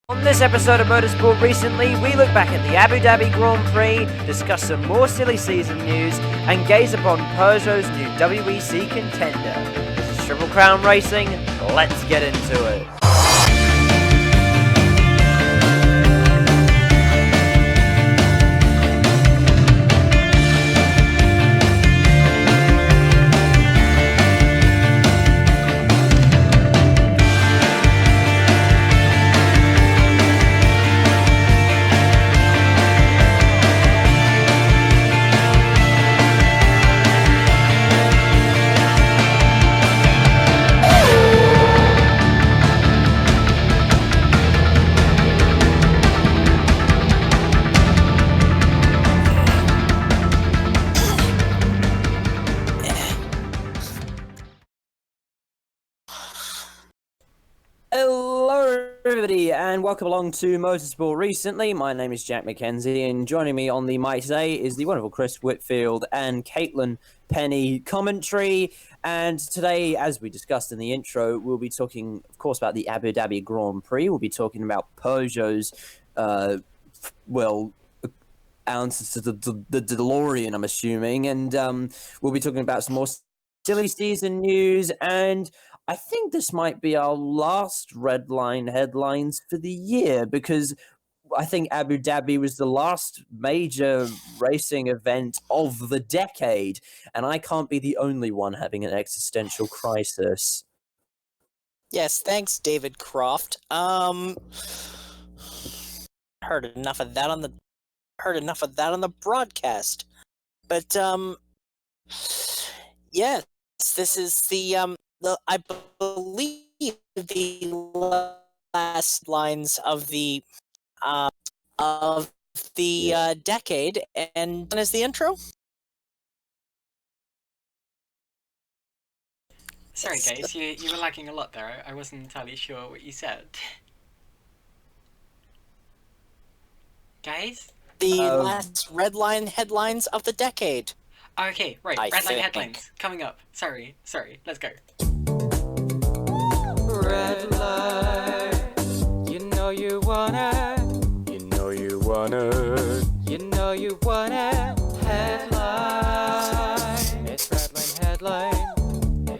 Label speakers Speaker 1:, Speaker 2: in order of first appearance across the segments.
Speaker 1: On this episode of Motorsport Recently, we look back at the Abu Dhabi Grand Prix, discuss some more silly season news, and gaze upon Peugeot's new WEC contender. This is Triple Crown Racing, let's get into it. Hello everybody and welcome along to Motorsport Recently. My name is Jack McKenzie and joining me on the mic today is the wonderful Chris Whitfield and Caitlin Penny commentary. And today, as we discussed in the intro, we'll be talking, of course, about the Abu Dhabi Grand Prix. We'll be talking about Peugeot's, answers to the DeLorean, I'm assuming. And we'll be talking about some more silly season news, and I think this might be our last red line headlines for the year, because I think Abu Dhabi was the last major racing event of the decade, and I can't be the only one having an existential crisis.
Speaker 2: Yes, thanks, David Croft. Heard enough of that on the broadcast. But yes, this is the I believe the last lines of the decade, and is the intro.
Speaker 3: Sorry guys, you were lagging a lot there. I wasn't entirely sure what you said. Guys?
Speaker 2: The last red line headlines of the decade.
Speaker 3: Okay, right, red line headlines coming up. Sorry, let's go.
Speaker 4: Red light, you know you want it. You know you want it. You know you want it. Headline. It's red line headline.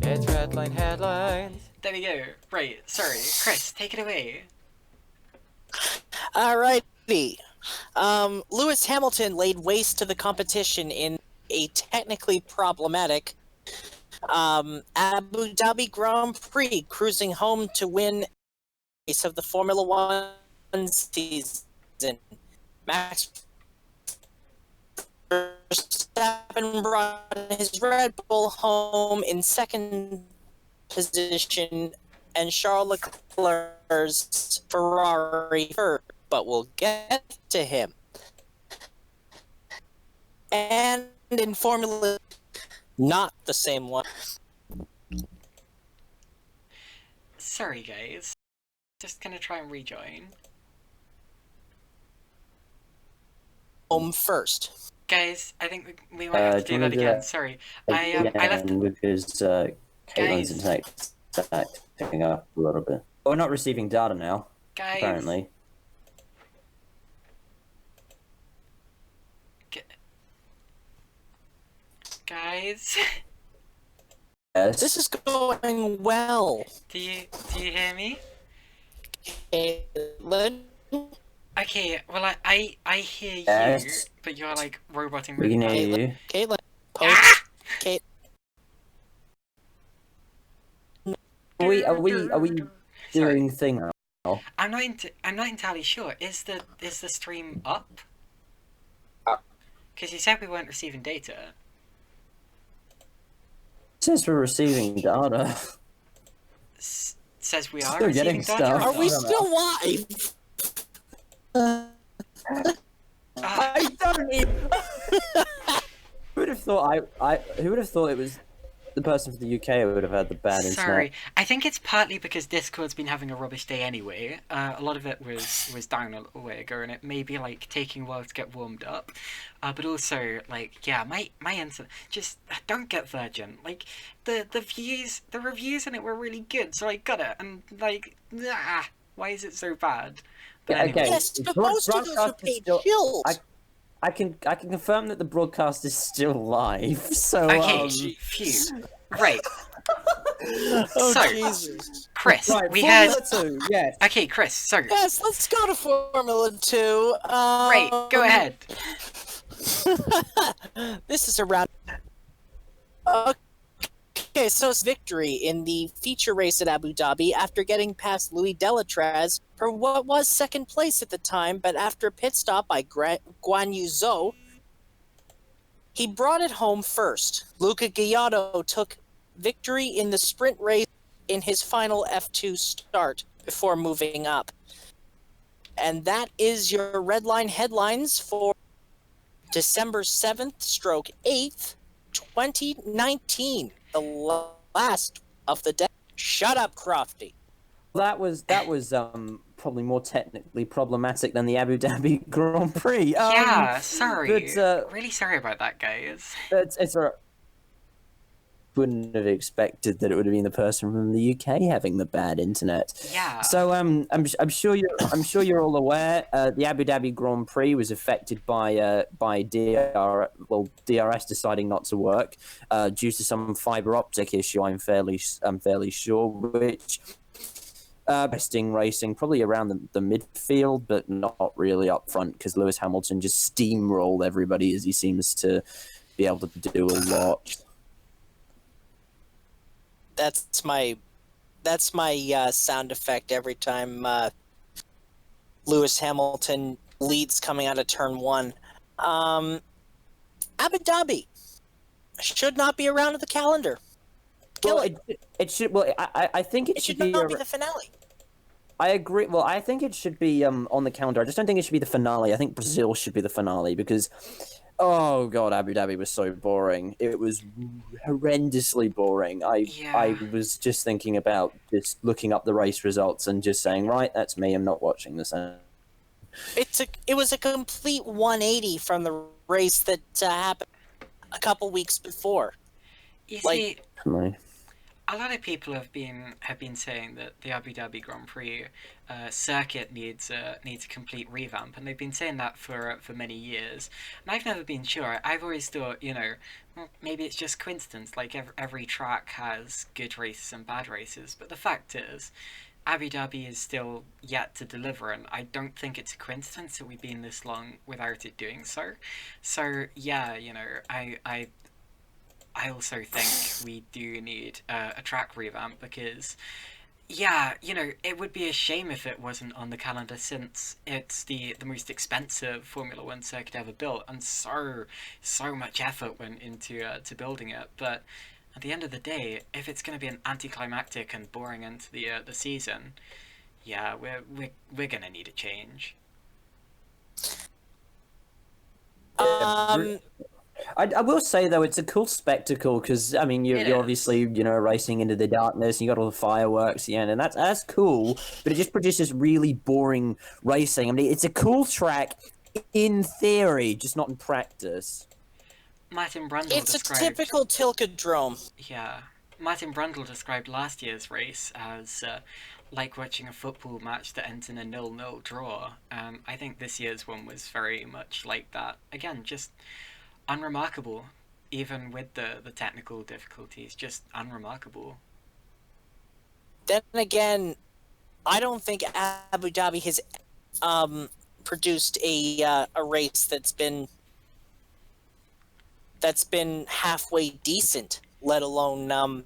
Speaker 4: It's red line headlines.
Speaker 3: There we go. Right, sorry. Chris, take it away.
Speaker 2: Alrighty. Lewis Hamilton laid waste to the competition in a technically problematic Abu Dhabi Grand Prix, cruising home to win race of the Formula One season. Max Verstappen brought his Red Bull home in second position, and Charles Leclerc's Ferrari third, but we'll get to him. And in Formula, not the same one.
Speaker 3: Sorry guys. Just gonna try and rejoin.
Speaker 2: Home first.
Speaker 3: Guys, I think we might have to do that again. Sorry. I left
Speaker 1: because Caitlin's internet picking up a little bit. We're not receiving data now,
Speaker 3: guys.
Speaker 1: apparently.
Speaker 3: Guys.
Speaker 1: Yes.
Speaker 2: This is going well.
Speaker 3: Do you hear me?
Speaker 2: Caitlin?
Speaker 3: Okay, well I hear you,
Speaker 1: Yes.
Speaker 3: but you're like roboting
Speaker 1: We
Speaker 3: really
Speaker 1: can
Speaker 3: bad.
Speaker 1: hear you.
Speaker 2: Caitlin. Kate.
Speaker 1: Are we doing thing now?
Speaker 3: I'm not entirely sure. Is the stream up? Because you said we weren't receiving data.
Speaker 1: It says we're receiving data.
Speaker 3: Says we are
Speaker 1: Still
Speaker 3: receiving
Speaker 1: getting
Speaker 3: data.
Speaker 1: stuff.
Speaker 2: Are we
Speaker 1: I don't
Speaker 2: still live?
Speaker 1: I don't even. Who would have thought who would have thought it was the person from the UK would have had the bad
Speaker 3: Sorry,
Speaker 1: internet.
Speaker 3: I think it's partly because Discord's been having a rubbish day anyway. A lot of it was down a little way ago, and it may be like taking a while to get warmed up. But also, like, yeah, my internet just don't get Virgin. Like, the reviews in it were really good, so I got it, and like, why is it so bad? But
Speaker 1: Yeah,
Speaker 3: anyway.
Speaker 1: okay.
Speaker 2: Yes, but most of those are
Speaker 1: Broadcast is
Speaker 2: paid
Speaker 1: still-
Speaker 2: chills.
Speaker 1: I can confirm that the broadcast is still live. So
Speaker 3: Okay, phew. Right.
Speaker 2: Oh,
Speaker 3: So,
Speaker 2: Jesus.
Speaker 3: Chris,
Speaker 1: right,
Speaker 3: we had.
Speaker 1: Formula 2, yes.
Speaker 3: Okay, Chris. So,
Speaker 2: Yes, let's go to Formula 2.
Speaker 3: right, go ahead.
Speaker 2: This is a round. Okay, so it's victory in the feature race at Abu Dhabi after getting past Louis Delatraz for what was second place at the time, but after a pit stop by Guan Yu Zhou, he brought it home first. Luca Giotto took victory in the sprint race in his final F2 start before moving up. And that is your red line headlines for December 7th, 8th, 2019. The last of the day. Shut up, Crofty.
Speaker 1: That was probably more technically problematic than the Abu Dhabi Grand Prix.
Speaker 3: Yeah, sorry.
Speaker 1: but,
Speaker 3: really sorry about that, guys.
Speaker 1: it's a wouldn't have expected that it would have been the person from the UK having the bad internet.
Speaker 3: Yeah.
Speaker 1: So I'm sure you're all aware the Abu Dhabi Grand Prix was affected by DRS deciding not to work due to some fiber optic issue. I'm fairly sure, which besting racing probably around the midfield, but not really up front because Lewis Hamilton just steamrolled everybody as he seems to be able to do a lot.
Speaker 2: That's my sound effect every time Lewis Hamilton leads coming out of turn 1. Abu Dhabi should not be around the calendar. Kill
Speaker 1: Well,
Speaker 2: it.
Speaker 1: it should. Well, I think it
Speaker 2: It
Speaker 1: should
Speaker 2: should
Speaker 1: be.
Speaker 2: not be the finale.
Speaker 1: I agree. Well, I think it should be on the calendar. I just don't think it should be the finale. I think Brazil should be the finale because, oh god, Abu Dhabi was so boring. It was horrendously boring. I was just thinking about just looking up the race results and just saying, right, that's me. I'm not watching this.
Speaker 2: It was a complete 180 from the race that happened a couple weeks before.
Speaker 3: You
Speaker 2: like-
Speaker 3: see,
Speaker 1: No.
Speaker 3: a lot of people have been saying that the Abu Dhabi Grand Prix circuit needs a complete revamp, and they've been saying that for many years. And I've never been sure. I've always thought, well, maybe it's just coincidence. Like every track has good races and bad races, but the fact is, Abu Dhabi is still yet to deliver, and I don't think it's a coincidence that we've been this long without it doing so. So yeah, I also think we do need a track revamp because, yeah, it would be a shame if it wasn't on the calendar since it's the most expensive Formula One circuit ever built, and so much effort went into to building it. But at the end of the day, if it's going to be an anticlimactic and boring end to the season, yeah, we're going to need a change.
Speaker 1: I will say though, it's a cool spectacle because I mean you're obviously racing into the darkness. And you got all the fireworks, and that's cool. But it just produces really boring racing. I mean, it's a cool track in theory, just not in practice.
Speaker 3: Martin Brundle
Speaker 2: It's
Speaker 3: described...
Speaker 2: a typical Tilkedrome.
Speaker 3: Yeah. Martin Brundle described last year's race as like watching a football match that ends in a 0-0 draw. I think this year's one was very much like that. Again, just unremarkable, even with the technical difficulties, just unremarkable.
Speaker 2: Then again, I don't think Abu Dhabi has produced a race that's been halfway decent, let alone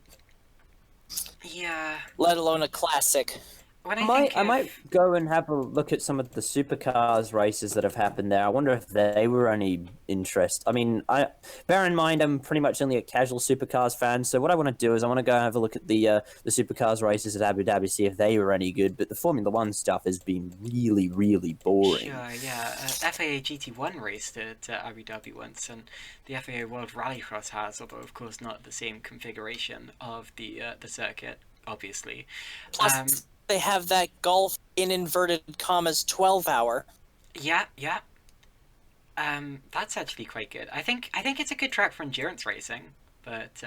Speaker 3: Yeah.
Speaker 2: let alone a classic.
Speaker 3: when
Speaker 1: I might go and have a look at some of the supercars races that have happened there. I wonder if they were any interest. I mean, bear in mind I'm pretty much only a casual supercars fan, so what I want to do is I want to go and have a look at the supercars races at Abu Dhabi, see if they were any good. But the Formula One stuff has been really, really boring.
Speaker 3: Sure, yeah. FAA GT1 raced at Abu Dhabi once, and the FAA World Rallycross has, although of course not the same configuration of the circuit, obviously.
Speaker 2: Plus, they have that golf in inverted commas 12-hour.
Speaker 3: Yeah. That's actually quite good. I think it's a good track for endurance racing, but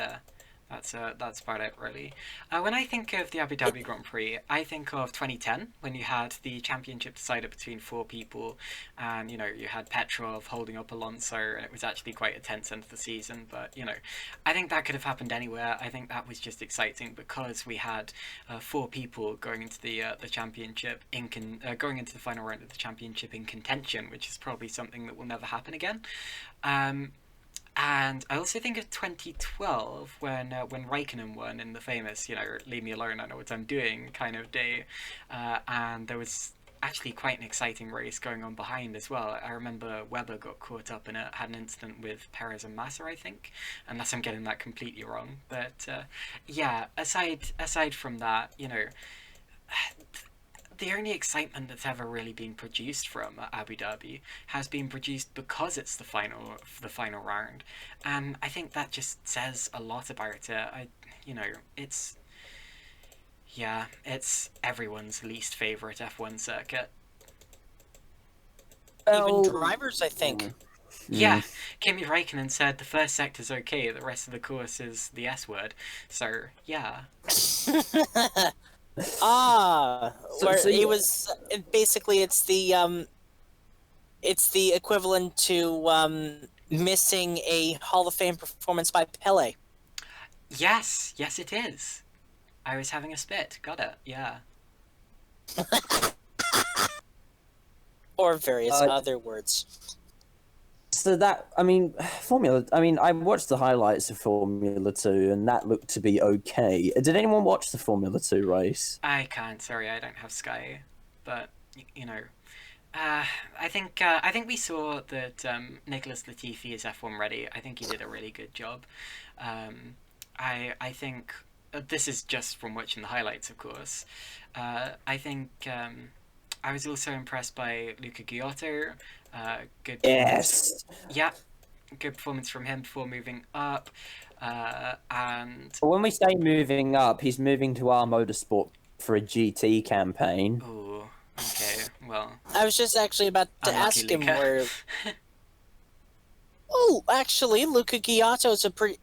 Speaker 3: that's about it really. When I think of the Abu Dhabi Grand Prix, I think of 2010 when you had the championship decided between 4 people, and you had Petrov holding up Alonso, and it was actually quite a tense end of the season. But I think that could have happened anywhere. I think that was just exciting because we had 4 people going into the championship going into the final round of the championship in contention, which is probably something that will never happen again. And I also think of 2012 when Raikkonen won in the famous, leave me alone, I know what I'm doing kind of day. And there was actually quite an exciting race going on behind as well. I remember Webber got caught up in it, had an incident with Perez and Massa, I think, unless I'm getting that completely wrong. But yeah, aside from that, the only excitement that's ever really been produced from Abu Dhabi has been produced because it's the final round, and I think that just says a lot about it. It's everyone's least favorite F1 circuit.
Speaker 2: Even drivers, I think.
Speaker 3: Yeah, Kimi Raikkonen said the first sector's okay, the rest of the course is the S word. So yeah.
Speaker 2: Basically it's the equivalent to missing a Hall of Fame performance by Pele.
Speaker 3: Yes it is. I was having a spit. Got it. Yeah.
Speaker 2: Or various other words.
Speaker 1: So I watched the highlights of Formula 2, and that looked to be okay. Did anyone watch the Formula 2 race?
Speaker 3: I can't, sorry, I don't have Sky. But, I think we saw that Nicholas Latifi is F1 ready. I think he did a really good job. I think, this is just from watching the highlights, of course. I think I was also impressed by Luca Giotto. Good.
Speaker 1: Yes.
Speaker 3: Yeah, good performance from him before moving up. And
Speaker 1: when we say moving up, he's moving to our Motorsport for a GT campaign.
Speaker 3: Ooh, okay. Well,
Speaker 2: I was just actually about to ask him
Speaker 3: Luca.
Speaker 2: where. Oh, actually, Luca Giotto's a pretty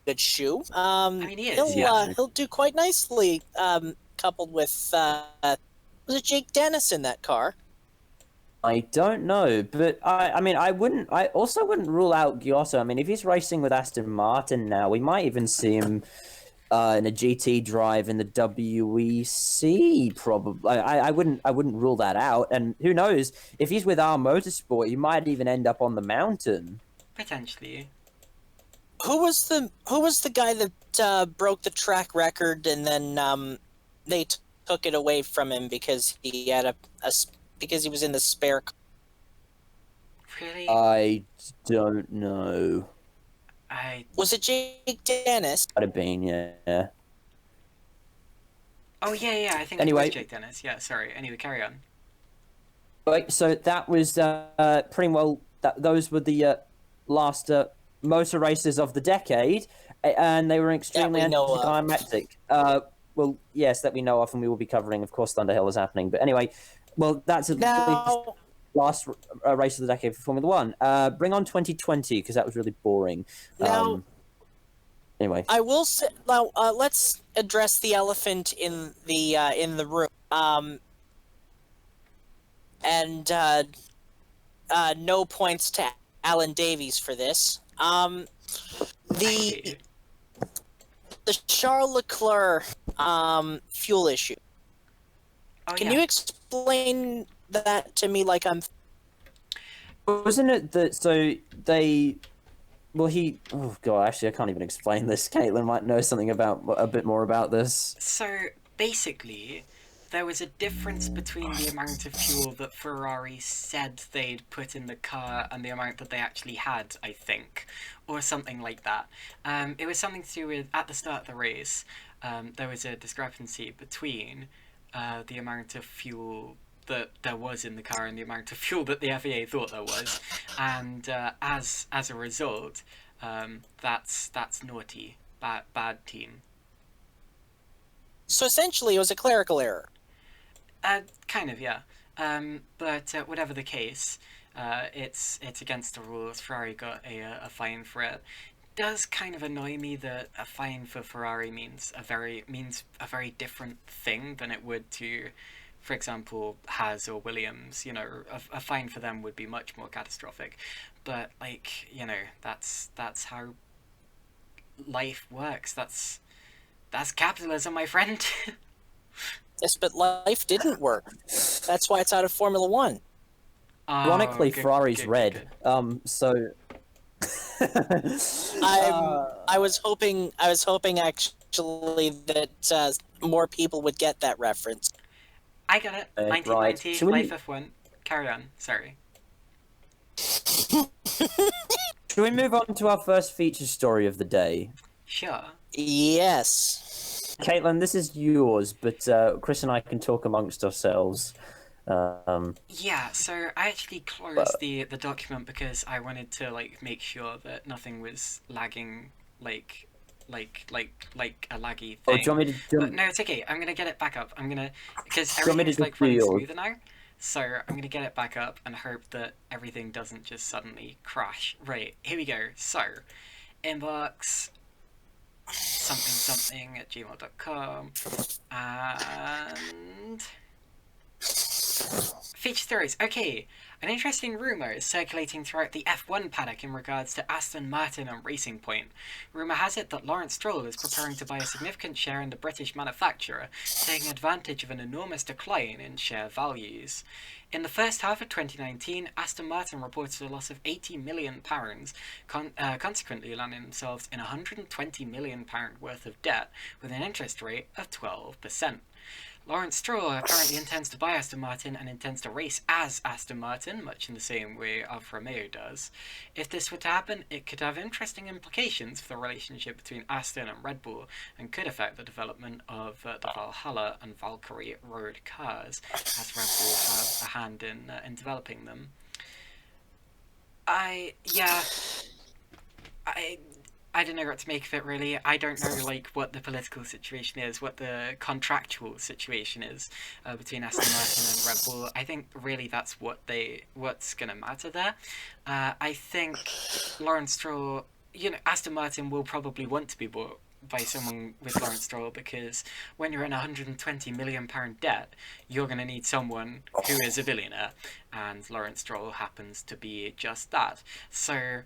Speaker 2: good shoe.
Speaker 3: I mean, he is.
Speaker 2: He'll do quite nicely. Coupled with was it Jake Dennis in that car?
Speaker 1: I don't know, but I also wouldn't rule out Giotto. I mean, if he's racing with Aston Martin now, we might even see him in a GT drive in the WEC. Probably, I wouldn't rule that out. And who knows, if he's with our Motorsport, he might even end up on the mountain.
Speaker 3: Potentially.
Speaker 2: Who was the guy that broke the track record and then they took it away from him because he had because he was in the spare car?
Speaker 3: Really?
Speaker 1: I don't know.
Speaker 2: Was it Jake Dennis?
Speaker 1: Might have been, yeah.
Speaker 3: Oh yeah, I think it was Jake Dennis. Yeah, sorry. Anyway, carry on.
Speaker 1: Right, so that was pretty well. Those were the last motor races of the decade, and they were extremely anticlimactic. Well, yes, that we know of, and we will be covering. Of course, Thunderhill is happening, but anyway, well, that's at least last race of the decade for Formula One. Bring on 2020 because that was really boring.
Speaker 2: Now,
Speaker 1: anyway,
Speaker 2: I will say now. Let's address the elephant in the room. And no points to Alan Davies for this. The Charles Leclerc fuel issue. Can you explain that to me like I'm...
Speaker 1: Wasn't it that, so they... Well, oh god, actually I can't even explain this. Caitlin might know something about a bit more about this.
Speaker 3: So basically, there was a difference between the amount of fuel that Ferrari said they'd put in the car and the amount that they actually had, I think, or something like that. It was something to do with, at the start of the race, there was a discrepancy between the amount of fuel that there was in the car and the amount of fuel that the FIA thought there was, and as a result, that's naughty, bad team.
Speaker 2: So essentially, it was a clerical error.
Speaker 3: Kind of, yeah. But whatever the case, it's against the rules. Ferrari got a fine for it. Does kind of annoy me that a fine for Ferrari means a very different thing than it would to, for example, Haas or Williams. You know, a fine for them would be much more catastrophic. But like, you know, that's how life works. That's capitalism, my friend.
Speaker 2: Yes, but life didn't work. That's why it's out of Formula One.
Speaker 1: Ironically, Ferrari's red. So.
Speaker 2: I was hoping actually that more people would get that reference.
Speaker 3: I got it. 1990,
Speaker 1: right.
Speaker 3: Life F1. Carry on. Sorry.
Speaker 1: Should we move on to our first feature story of the day?
Speaker 3: Sure.
Speaker 2: Yes.
Speaker 1: Caitlin, this is yours, but Chris and I can talk amongst ourselves.
Speaker 3: Yeah, so I actually closed the document because I wanted to make sure that nothing was lagging like a laggy thing.
Speaker 1: Oh, do you want me to?
Speaker 3: But no, it's okay. I'm gonna get it back up. Because
Speaker 1: Do you want me
Speaker 3: everything's
Speaker 1: to
Speaker 3: running
Speaker 1: do
Speaker 3: smoother now. So I'm gonna get it back up and hope that everything doesn't just suddenly crash. Right, here we go. So, inbox something at gmail.com and feature stories. Okay, an interesting rumour is circulating throughout the F1 paddock in regards to Aston Martin and Racing Point. Rumour has it that Lawrence Stroll is preparing to buy a significant share in the British manufacturer, taking advantage of an enormous decline in share values. In the first half of 2019, Aston Martin reported a loss of £80 million, consequently landing themselves in £120 million worth of debt, with an interest rate of 12%. Lawrence Stroll apparently intends to buy Aston Martin and intends to race as Aston Martin, much in the same way Alfa Romeo does. If this were to happen, it could have interesting implications for the relationship between Aston and Red Bull, and could affect the development of the Valhalla and Valkyrie road cars, as Red Bull have a hand in developing them. I don't know what to make of it, really. I don't know, what the political situation is, what the contractual situation is between Aston Martin and Red Bull. I think, really, that's what's going to matter there. I think Lawrence Stroll, Aston Martin will probably want to be bought by someone with Lawrence Stroll, because when you're in a £120 million debt, you're going to need someone who is a billionaire, and Lawrence Stroll happens to be just that. So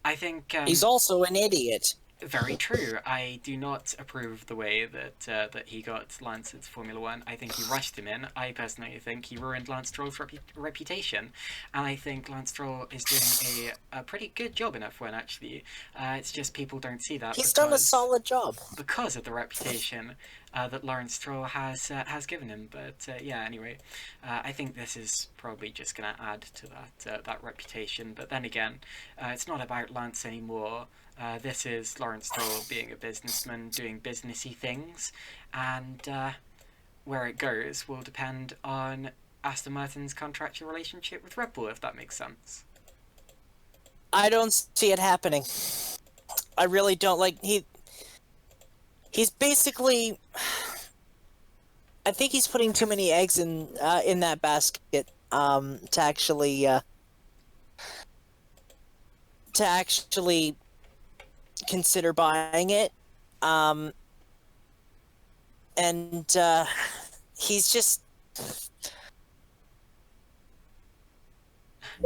Speaker 3: I think
Speaker 2: he's also an idiot.
Speaker 3: Very true. I do not approve the way that he got Lance into Formula One. I think he rushed him in. I personally think he ruined Lance Stroll's reputation, and I think Lance Stroll is doing a pretty good job in F1. Actually, it's just people don't see that.
Speaker 2: He's done a solid job
Speaker 3: because of the reputation that Lawrence Stroll has given him. But yeah, anyway, I think this is probably just going to add to that reputation. But then again, it's not about Lance anymore. This is Lawrence Stroll being a businessman, doing businessy things, and where it goes will depend on Aston Martin's contractual relationship with Red Bull, if that makes sense.
Speaker 2: I don't see it happening. I really don't. He's basically, I think he's putting too many eggs in that basket to actually consider buying it, and he's just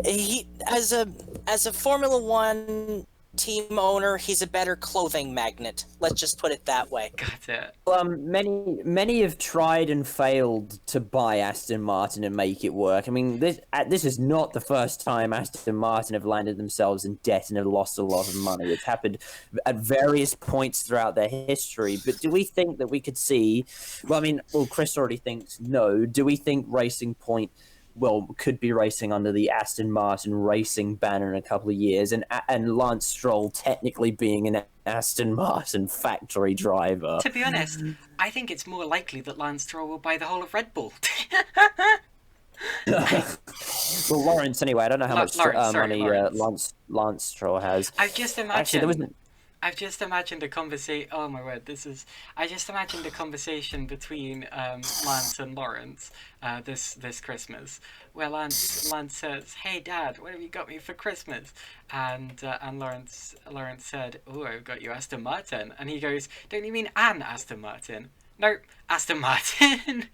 Speaker 2: as a Formula One team owner, he's a better clothing magnet. Let's just put it that way.
Speaker 3: Got it.
Speaker 1: Many have tried and failed to buy Aston Martin and make it work. I mean, this is not the first time Aston Martin have landed themselves in debt and have lost a lot of money. It's happened at various points throughout their history. But do we think that we could see? Well, I mean, Chris already thinks no. Do we think Racing Point could be racing under the Aston Martin racing banner in a couple of years, and Lance Stroll technically being an Aston Martin factory driver?
Speaker 3: To be honest, I think it's more likely that Lance Stroll will buy the whole of Red Bull.
Speaker 1: Well, Lawrence, anyway, I don't know how much money Lance Stroll has.
Speaker 3: I've just imagined.
Speaker 1: Actually, there wasn't.
Speaker 3: I've just imagined a conversation. Oh my word, I just imagined a conversation between Lance and Lawrence this Christmas, where Lance says, "Hey Dad, what have you got me for Christmas?" And Lawrence said, "Oh, I've got you Aston Martin." And he goes, "Don't you mean an Aston Martin?" "No, Aston Martin."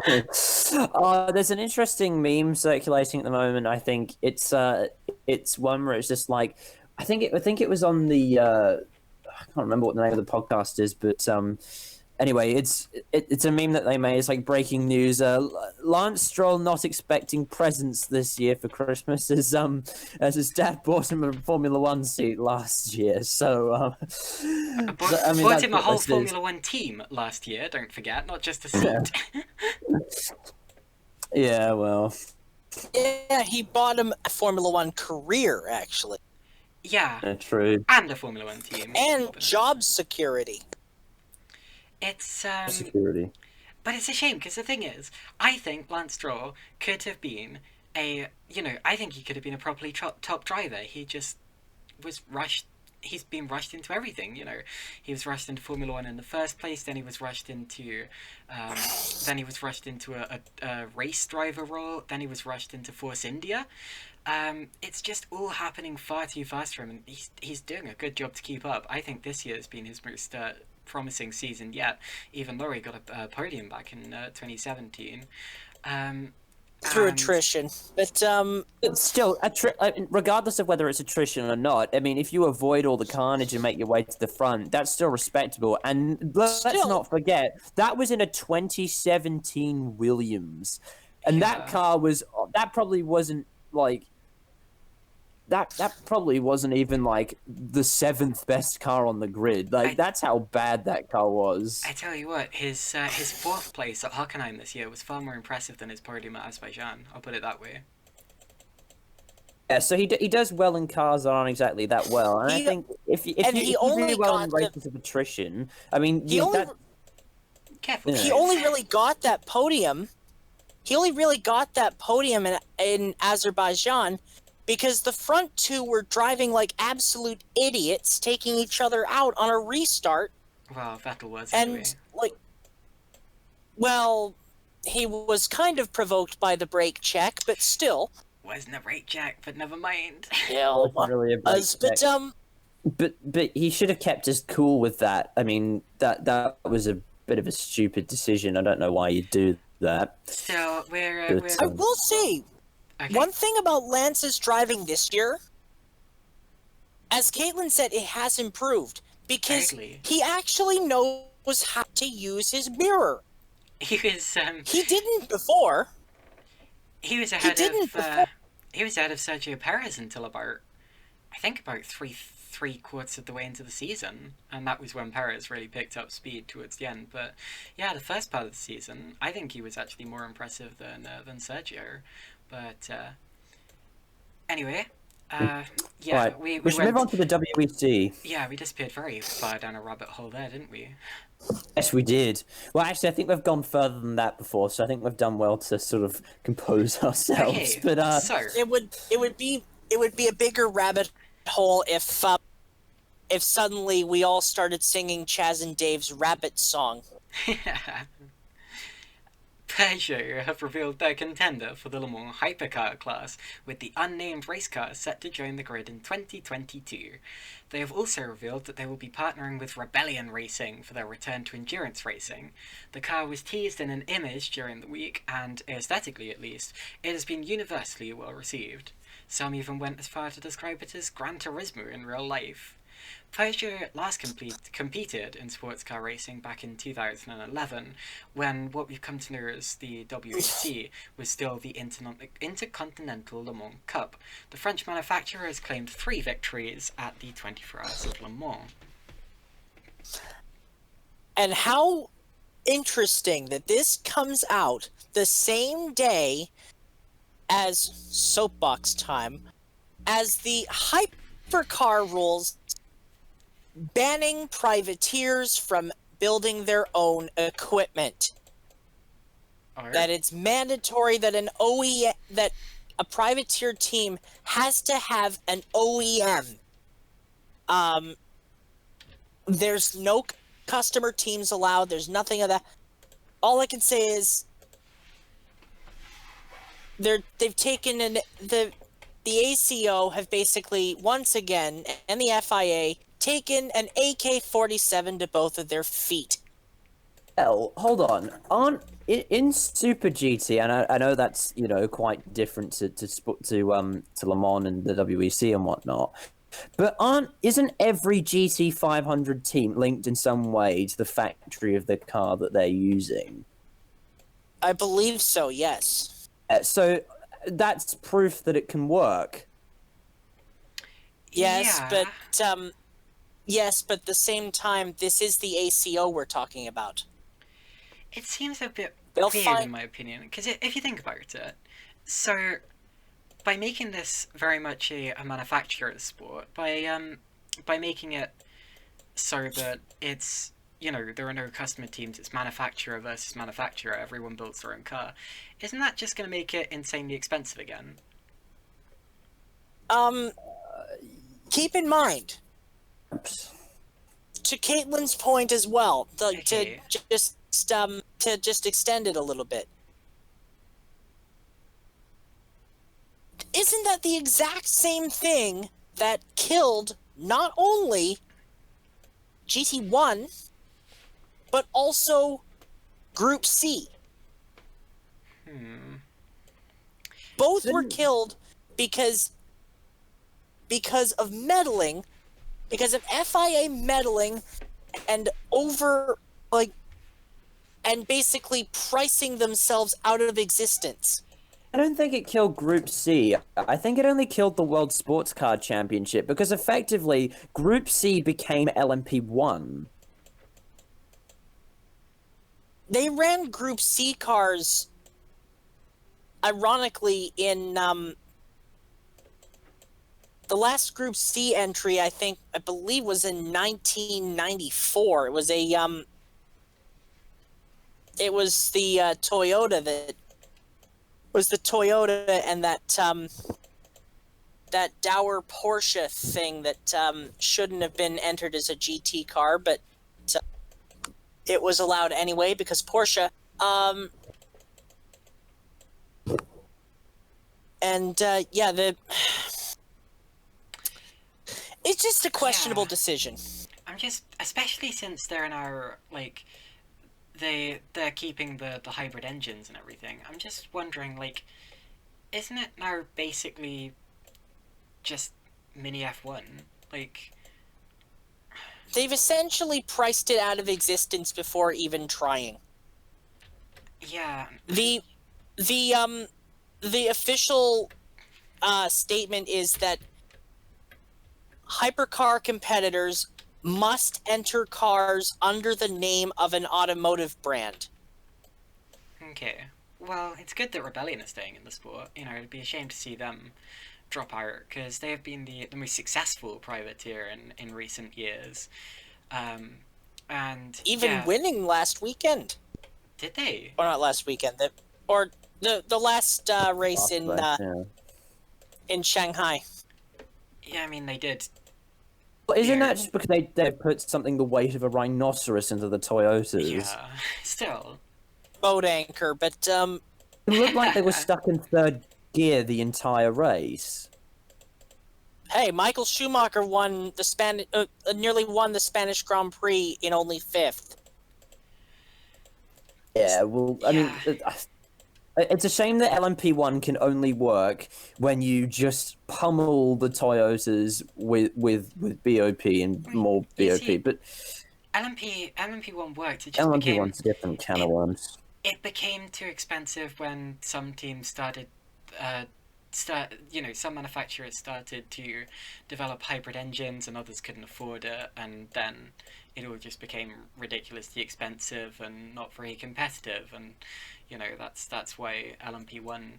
Speaker 1: There's an interesting meme circulating at the moment. I think it's one where it's just like, I think it was on the I can't remember what the name of the podcast is, but anyway, it's a meme that they made. It's like breaking news: Lance Stroll not expecting presents this year for Christmas, as his dad bought him a Formula One seat last year. So
Speaker 3: bought him a whole Formula One team last year. Don't forget, not just a seat.
Speaker 1: Yeah, well.
Speaker 2: Yeah, he bought him a Formula One career, actually.
Speaker 3: Yeah,
Speaker 1: true.
Speaker 3: And a Formula One team.
Speaker 2: And job security.
Speaker 3: It's
Speaker 1: security.
Speaker 3: But it's a shame, because the thing is, I think Lance Stroll could have been I think he could have been a properly top driver. He just was rushed. He's been rushed into everything, He was rushed into Formula One in the first place, then he was rushed into a race driver role, then he was rushed into Force India. It's just all happening far too fast for him, and he's doing a good job to keep up. I think this year has been his most promising season yet, even though he got a podium back in 2017.
Speaker 2: Through attrition, but
Speaker 1: it's still regardless of whether it's attrition or not. I mean, if you avoid all the carnage and make your way to the front, that's still respectable. And let's not forget that was in a 2017 Williams, and that probably wasn't like. That probably wasn't even like the 7th best car on the grid. That's how bad that car was.
Speaker 3: I tell you what, his 4th place at Hockenheim this year was far more impressive than his podium at Azerbaijan. I'll put it that way.
Speaker 1: Yeah, so he does well in cars that aren't exactly that well, and I think if you do well in races of attrition, I mean,
Speaker 3: careful.
Speaker 2: He only really got that podium. He only really got that podium in Azerbaijan because the front two were driving like absolute idiots, taking each other out on a restart.
Speaker 3: Well, Vettel was
Speaker 2: anyway. And he was kind of provoked by the brake check, but still.
Speaker 3: Wasn't a brake check, but never mind.
Speaker 2: Yeah,
Speaker 1: really a brake check. But he should have kept his cool with that. I mean, that was a bit of a stupid decision. I don't know why you do that.
Speaker 3: So
Speaker 2: I will say. Okay. One thing about Lance's driving this year, as Caitlin said, it has improved because he actually knows how to use his mirror.
Speaker 3: He
Speaker 2: didn't before.
Speaker 3: He was ahead of Sergio Perez until about three quarters of the way into the season, and that was when Perez really picked up speed towards the end. But yeah, the first part of the season, I think he was actually more impressive than Sergio. But anyway,
Speaker 1: right. We should move on to the WEC.
Speaker 3: Yeah, we disappeared very far down a rabbit hole there, didn't we?
Speaker 1: Yes, we did. Well, actually, I think we've gone further than that before, so I think we've done well to sort of compose ourselves.
Speaker 2: Okay,
Speaker 1: but
Speaker 2: so it would be a bigger rabbit hole if suddenly we all started singing Chaz and Dave's Rabbit song.
Speaker 3: Peugeot have revealed their contender for the Le Mans hypercar class, with the unnamed race car set to join the grid in 2022. They have also revealed that they will be partnering with Rebellion Racing for their return to endurance racing. The car was teased in an image during the week, and, aesthetically at least, it has been universally well received. Some even went as far to describe it as Gran Turismo in real life. Peugeot last competed in sports car racing back in 2011, when what we've come to know as the WEC was still the Intercontinental Le Mans Cup. The French manufacturer has claimed 3 victories at the 24 Hours of Le Mans.
Speaker 2: And how interesting that this comes out the same day as soapbox time, as the hypercar rules banning privateers from building their own equipment.
Speaker 3: Alright.
Speaker 2: That it's mandatory that that a privateer team has to have an OEM. There's no customer teams allowed. There's nothing of that. All I can say is they've taken the ACO have basically once again, and the FIA, taken an AK-47 to both of their feet.
Speaker 1: Well, hold on. In Super GT, and I know that's quite different to Le Mans and the WEC and whatnot, but isn't every GT 500 team linked in some way to the factory of the car that they're using?
Speaker 2: I believe so. Yes.
Speaker 1: So that's proof that it can work.
Speaker 2: Yes,
Speaker 3: Yeah.
Speaker 2: but yes, but at the same time, this is the ACO we're talking about.
Speaker 3: It seems a bit
Speaker 2: They'll
Speaker 3: weird
Speaker 2: find-
Speaker 3: in my opinion, because if you think about it, so by making this very much a manufacturer's sport, by making it so that it's, there are no customer teams, it's manufacturer versus manufacturer, everyone builds their own car, isn't that just going to make it insanely expensive again?
Speaker 2: Keep in mind,
Speaker 1: Oops.
Speaker 2: to Caitlin's point as well,
Speaker 3: Okay.
Speaker 2: to just extend it a little bit. Isn't that the exact same thing that killed not only GT1, but also Group C? Both were killed because of meddling, because of FIA meddling and and basically pricing themselves out of existence.
Speaker 1: I don't think it killed Group C. I think it only killed the World Sports Car Championship, because effectively Group C became LMP1.
Speaker 2: They ran Group C cars, ironically, in the last Group C entry, I believe, was in 1994. It was it was the Toyota that was the Toyota, and that dour Porsche thing that shouldn't have been entered as a GT car, but it was allowed anyway because Porsche. It's just a questionable decision.
Speaker 3: I'm just, especially since they're now, they're keeping the hybrid engines and everything, I'm just wondering, isn't it now basically just mini F1?
Speaker 2: They've essentially priced it out of existence before even trying.
Speaker 3: Yeah.
Speaker 2: The official statement is that hypercar competitors must enter cars under the name of an automotive brand.
Speaker 3: Okay. Well, it's good that Rebellion is staying in the sport. It'd be a shame to see them drop out, because they have been the most successful privateer in recent years. And
Speaker 2: Even winning last weekend.
Speaker 3: Did they?
Speaker 2: Or not last weekend. The last race in Shanghai.
Speaker 3: Yeah, I mean, they did.
Speaker 1: Well, isn't that just because they put something the weight of a rhinoceros into the Toyotas?
Speaker 3: Yeah, still.
Speaker 2: boat anchor, but
Speaker 1: It looked like they were stuck in third gear the entire race.
Speaker 2: hey, Michael Schumacher won the nearly won the Spanish Grand Prix in only fifth.
Speaker 1: Yeah, well, I mean,
Speaker 3: Yeah.
Speaker 1: it's a shame that LMP1 can only work when you just pummel the Toyotas with BOP and more
Speaker 3: You
Speaker 1: BOP.
Speaker 3: see,
Speaker 1: But
Speaker 3: LMP1 worked. It just became
Speaker 1: LMP1's a different can of worms.
Speaker 3: it became too expensive when some teams started some manufacturers started to develop hybrid engines and others couldn't afford it, and then it all just became ridiculously expensive and not very competitive, and that's why LMP1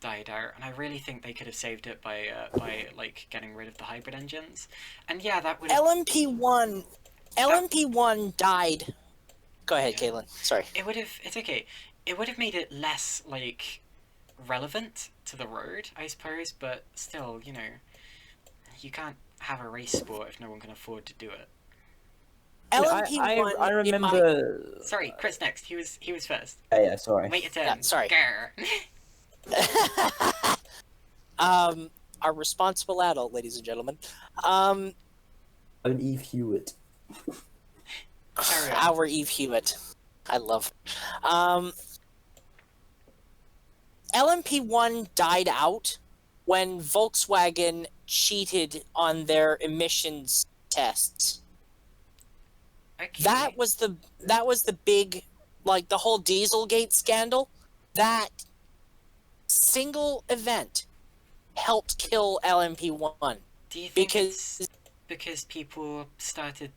Speaker 3: died out. And I really think they could have saved it by like getting rid of the hybrid engines. And yeah, that would have
Speaker 2: LMP1 died. Go ahead, Caitlin. Sorry.
Speaker 3: it's okay. It would have made it less like relevant to the road, I suppose, but still, you can't have a race sport if no one can afford to do it.
Speaker 2: LMP1.
Speaker 1: I remember.
Speaker 3: Sorry, Chris next. He was first.
Speaker 1: Yeah, sorry.
Speaker 3: Wait your turn.
Speaker 2: Yeah, sorry. Our responsible adult, ladies and gentlemen.
Speaker 1: An Eve Hewitt.
Speaker 3: Carry on.
Speaker 2: Our Eve Hewitt. I love her. LMP1 died out when Volkswagen cheated on their emissions tests.
Speaker 3: Okay.
Speaker 2: That was the big, like, the whole Dieselgate scandal. That single event helped kill LMP1.
Speaker 3: Do you think
Speaker 2: because
Speaker 3: because people started,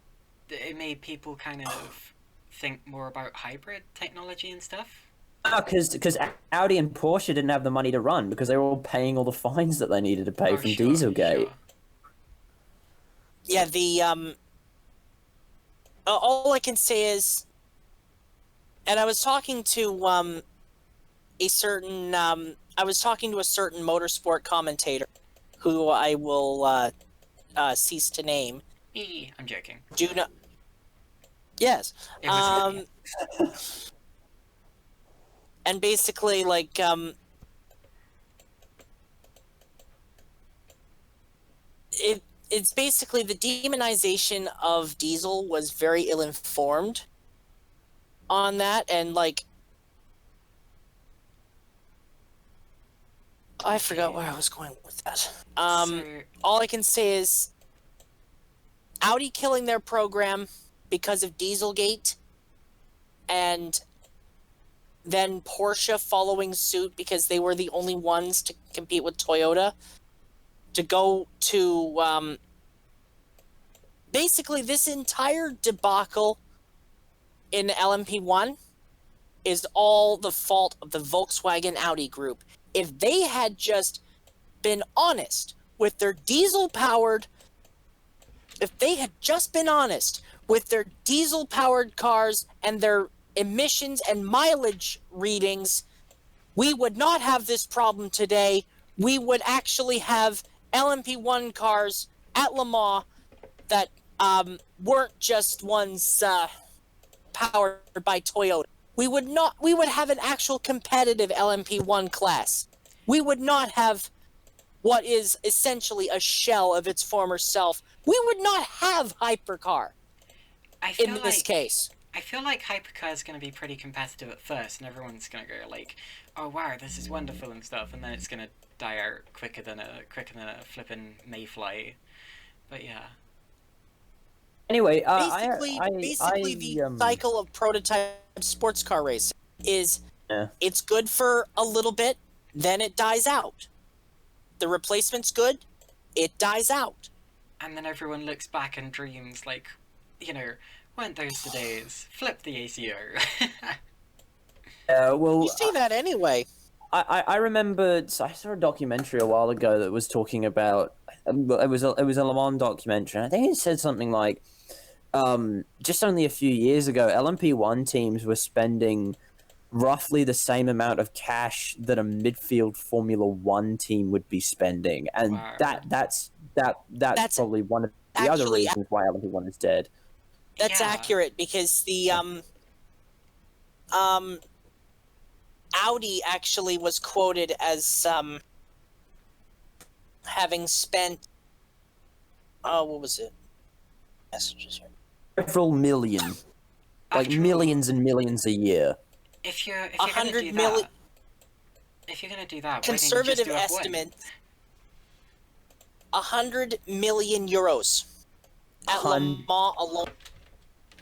Speaker 3: it made people kind of think more about hybrid technology and stuff?
Speaker 1: Because Audi and Porsche didn't have the money to run because they were all paying all the fines that they needed to pay from Dieselgate.
Speaker 3: Sure.
Speaker 2: yeah, the all I can say is, and I was talking to a certain motorsport commentator who I will cease to name.
Speaker 3: I'm joking.
Speaker 2: Do not. Yes.
Speaker 3: It was
Speaker 2: And basically, like, it's basically the demonization of diesel was very ill-informed on that, and, like, I forgot where I was going with that. All I can say is Audi killing their program because of Dieselgate, and then Porsche following suit because they were the only ones to compete with Toyota, to go to basically this entire debacle in LMP1 is all the fault of the Volkswagen Audi group. If they had just been honest with their diesel-powered cars and their emissions and mileage readings, we would not have this problem today. We would actually have LMP1 cars at Le Mans that weren't just ones powered by Toyota. We would have an actual competitive LMP1 class. We would not have what is essentially a shell of its former self. We would not have hypercar in this case.
Speaker 3: I feel like hypercar is going to be pretty competitive at first, and everyone's going to go like, "Oh wow, this is wonderful" and stuff, and then it's going to die out quicker than a flippin' mayfly. But yeah.
Speaker 1: Anyway,
Speaker 2: basically, the cycle of prototype sports car racing is it's good for a little bit, then it dies out. The replacement's good, it dies out.
Speaker 3: And then everyone looks back and dreams like, weren't those the days? Flip the ACO.
Speaker 1: well,
Speaker 2: You see that anyway.
Speaker 1: I remember I saw a documentary a while ago that was talking about it was a Le Mans documentary. And I think it said something like just only a few years ago, LMP1 teams were spending roughly the same amount of cash that a midfield Formula One team would be spending, and
Speaker 3: Wow.
Speaker 1: that's probably one of the other reasons why LMP1 is dead.
Speaker 2: That's accurate because the Audi actually was quoted as having spent what was it? Messages here.
Speaker 1: Several million, like
Speaker 3: After all,
Speaker 1: millions and millions a year.
Speaker 3: If you're gonna
Speaker 2: 100
Speaker 3: do
Speaker 2: million.
Speaker 3: that, if you're gonna do that,
Speaker 2: Conservative
Speaker 3: why didn't you just do F1?
Speaker 2: estimate. 100 million euros at Le Mans alone.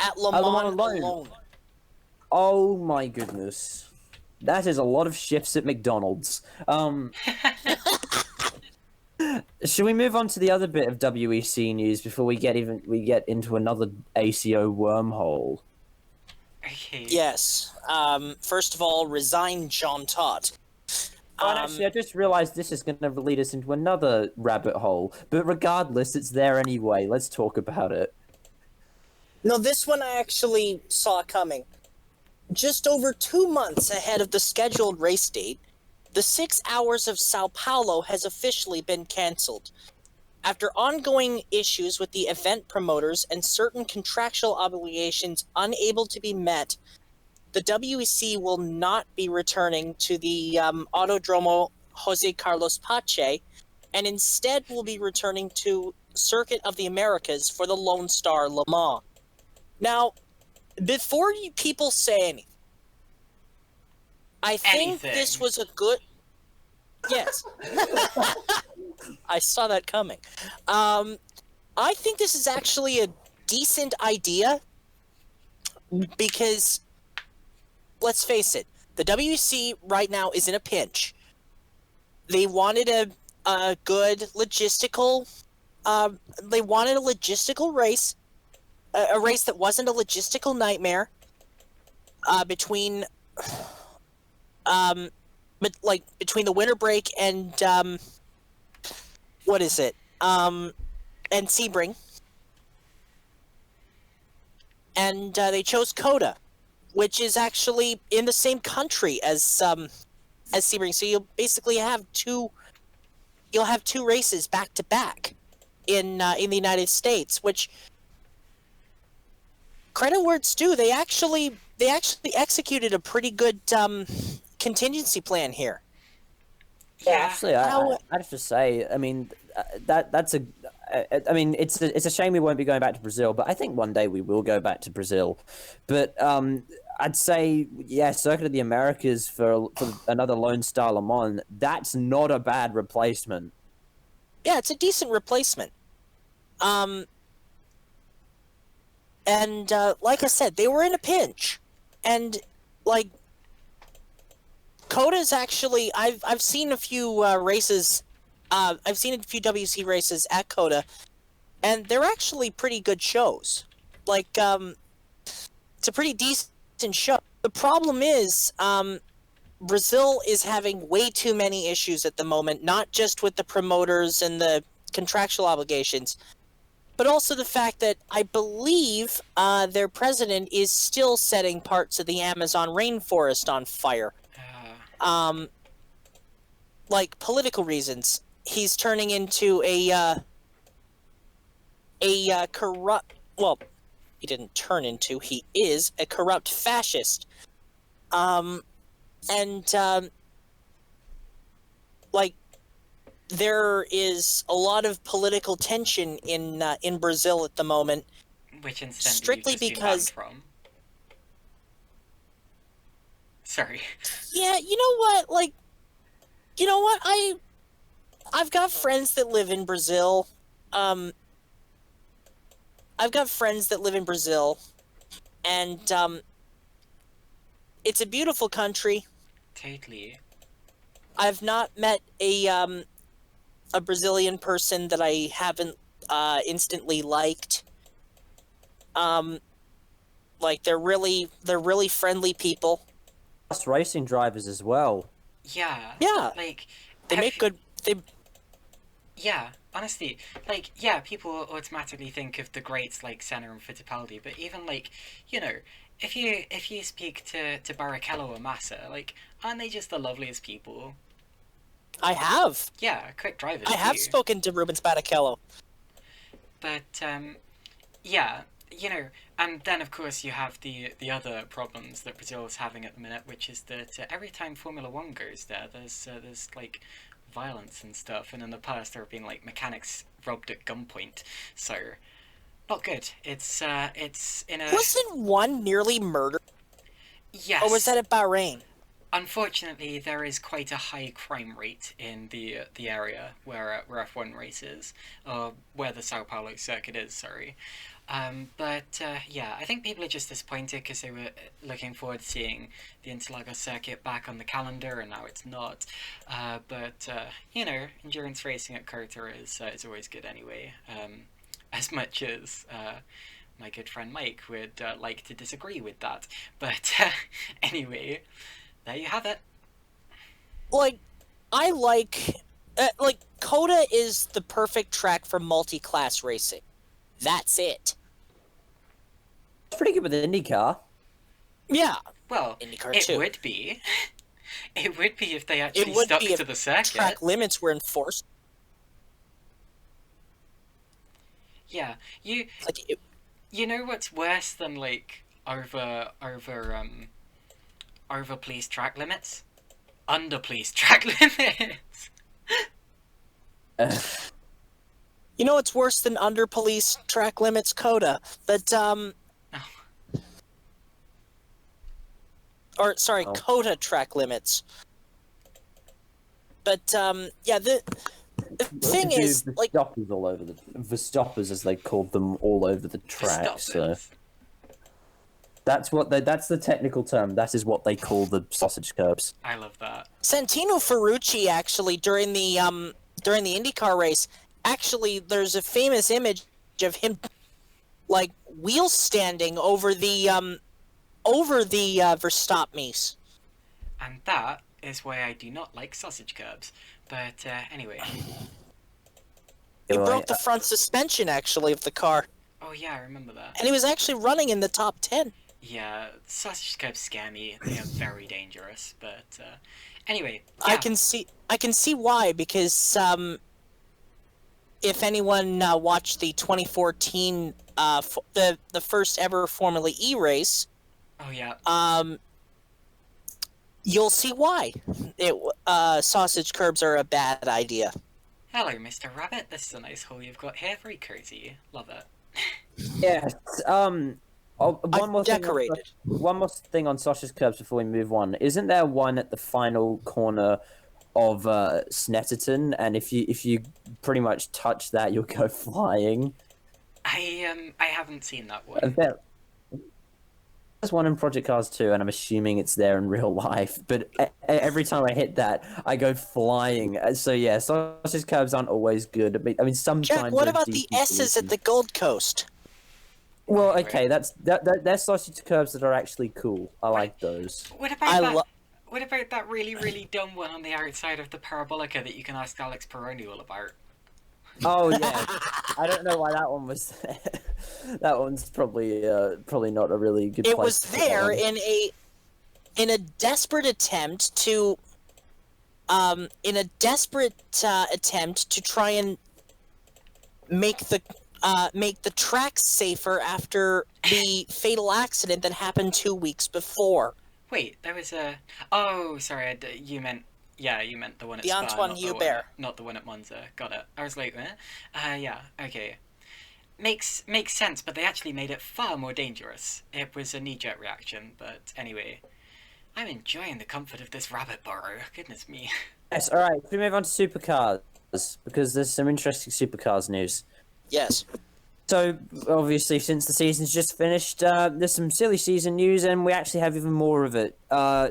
Speaker 2: At Le Mans alone.
Speaker 1: Oh my goodness. That is a lot of shifts at McDonald's. Should we move on to the other bit of WEC news before we get into another ACO wormhole?
Speaker 3: Okay.
Speaker 2: Yes. First of all, resign Jean Todt.
Speaker 1: And actually, I just realized this is going to lead us into another rabbit hole. But regardless, it's there anyway. Let's talk about it.
Speaker 2: No, this one I actually saw coming. Just over 2 months ahead of the scheduled race date, the 6 Hours of Sao Paulo has officially been cancelled. After ongoing issues with the event promoters and certain contractual obligations unable to be met, the WEC will not be returning to the Autodromo Jose Carlos Pache, and instead will be returning to Circuit of the Americas for the Lone Star Le Mans. Now, before you people say anything, I think this was a good... Yes. I saw that coming. I think this is actually a decent idea, because, let's face it, the WEC right now is in a pinch. They wanted a good logistical... they wanted a logistical race, a race that wasn't a logistical nightmare, between between the winter break and what is it? And Sebring. And they chose Coda, which is actually in the same country as Sebring. So you'll basically have two races back to back in the United States, which, credit where it's due, they actually executed a pretty good contingency plan here.
Speaker 3: Yeah.
Speaker 1: Actually, I have to say, I mean, that's a. I mean, it's a shame we won't be going back to Brazil, but I think one day we will go back to Brazil. But I'd say, yeah, Circuit of the Americas for another Lone Star Le Mans, that's not a bad replacement.
Speaker 2: Yeah, it's a decent replacement. And like I said, they were in a pinch, and like, Coda's actually, I've seen a few races. I've seen a few WC races at Coda, and they're actually pretty good shows. Like, it's a pretty decent show. The problem is, Brazil is having way too many issues at the moment, not just with the promoters and the contractual obligations, but also the fact that I believe their president is still setting parts of the Amazon rainforest on fire. Like, political reasons. He's turning into a corrupt... Well, he didn't turn into, he is a corrupt fascist. Like, there is a lot of political tension in Brazil at the moment.
Speaker 3: Which incidentally
Speaker 2: strictly
Speaker 3: you've just
Speaker 2: because...
Speaker 3: been banned from. Sorry.
Speaker 2: Yeah, you know what? Like, you know what? I've got friends that live in Brazil. I've got friends that live in Brazil, and it's a beautiful country.
Speaker 3: Totally.
Speaker 2: I've not met a Brazilian person that I haven't instantly liked. Like, they're really friendly people.
Speaker 1: Plus racing drivers as well.
Speaker 3: Yeah.
Speaker 2: Yeah.
Speaker 3: Like,
Speaker 2: They make good...
Speaker 3: Yeah, honestly, like, yeah, people automatically think of the greats like Senna and Fittipaldi, but even, like, you know, if you speak to Barrichello or Massa, like, aren't they just the loveliest people?
Speaker 2: I have.
Speaker 3: Yeah, quick drivers.
Speaker 2: I have spoken to Rubens Barrichello.
Speaker 3: But yeah, you know, And then, of course, you have the other problems that Brazil is having at the minute, which is that every time Formula One goes there, there's like violence and stuff, and in the past there have been like mechanics robbed at gunpoint, so not good. It's in a
Speaker 2: Wasn't one nearly murdered?
Speaker 3: yes.
Speaker 2: Or was that at Bahrain?
Speaker 3: Unfortunately, there is quite a high crime rate in the area where F1 races, or where the Sao Paulo circuit is. Sorry. Yeah, I think people are just disappointed because they were looking forward to seeing the Interlagos circuit back on the calendar, and now it's not. You know, endurance racing at COTA is always good anyway. As much as my good friend Mike would like to disagree with that, but anyway, there you have it.
Speaker 2: Like, I like COTA is the perfect track for multi-class racing. That's it.
Speaker 1: It's pretty good with the IndyCar.
Speaker 2: Yeah.
Speaker 3: Well,
Speaker 2: IndyCar
Speaker 3: it
Speaker 2: too.
Speaker 3: would be. It would be if they
Speaker 2: It
Speaker 3: actually
Speaker 2: would
Speaker 3: stuck
Speaker 2: be
Speaker 3: to
Speaker 2: if
Speaker 3: the circuit.
Speaker 2: track limits were enforced.
Speaker 3: Yeah, you
Speaker 2: Like,
Speaker 3: you know what's worse than like over police track limits? Under police track limits.
Speaker 2: you know what's worse than under police track limits? COTA. But or sorry,
Speaker 1: Oh.
Speaker 2: COTA track limits. But yeah, the thing is,
Speaker 1: the
Speaker 2: like,
Speaker 1: stoppers all over the stoppers, as they called them, all over the track. So that's the technical term. That is what they call the sausage curbs.
Speaker 3: I love that.
Speaker 2: Santino Ferrucci actually during the IndyCar race, actually there's a famous image of him like wheel standing over the Verstappens.
Speaker 3: And that is why I do not like sausage curbs. But anyway.
Speaker 2: He
Speaker 1: Right.
Speaker 2: broke the front suspension actually of the car,
Speaker 3: Oh yeah, I remember that.
Speaker 2: and he was actually running in the top 10.
Speaker 3: Yeah, sausage curbs scare me. They are very dangerous. But anyway,
Speaker 2: I
Speaker 3: yeah.
Speaker 2: can see why, because if anyone watched the 2014 the first ever Formula E race,
Speaker 3: Oh yeah.
Speaker 2: you'll see why sausage curbs are a bad idea.
Speaker 3: Hello, Mr. Rabbit. This is a nice hole you've got here. Very cozy. Love it.
Speaker 1: Yes. One more
Speaker 2: Decorated.
Speaker 1: One more thing on sausage curbs before we move on. Isn't there one at the final corner of Snetterton? And if you pretty much touch that, you'll go flying.
Speaker 3: I haven't seen that one.
Speaker 1: There's one in Project Cars 2, and I'm assuming it's there in real life. But every time I hit that, I go flying. So yeah, sausage curbs aren't always good. I mean, sometimes.
Speaker 2: Jack, what
Speaker 1: they're
Speaker 2: about
Speaker 1: a
Speaker 2: the
Speaker 1: decent
Speaker 2: S's
Speaker 1: solution.
Speaker 2: at the Gold Coast?
Speaker 1: Well, okay, they're sausage curbs that are actually cool. I like those.
Speaker 3: What about
Speaker 2: I
Speaker 3: what about that really, really dumb one on the outside of the Parabolica that you can ask Alex Peroni all about?
Speaker 1: Oh yeah, I don't know why that one was there. That one's probably not a really good.
Speaker 2: It
Speaker 1: place
Speaker 2: was
Speaker 1: to put
Speaker 2: there
Speaker 1: one.
Speaker 2: in a desperate attempt to try and make the track safer after the fatal accident that happened 2 weeks before.
Speaker 3: Wait, there was a. Oh, sorry. You meant the one at
Speaker 2: The
Speaker 3: Spa,
Speaker 2: Antoine
Speaker 3: not the one
Speaker 2: Hubert.
Speaker 3: not the one at Monza. Got it. I was like, yeah, okay. Makes sense, but they actually made it far more dangerous. It was a knee-jerk reaction, but anyway, I'm enjoying the comfort of this rabbit burrow. Goodness me.
Speaker 1: Yes, all right. Should we move on to supercars because there's some interesting supercars news.
Speaker 2: Yes.
Speaker 1: So obviously, since the season's just finished, there's some silly season news, and we actually have even more of it.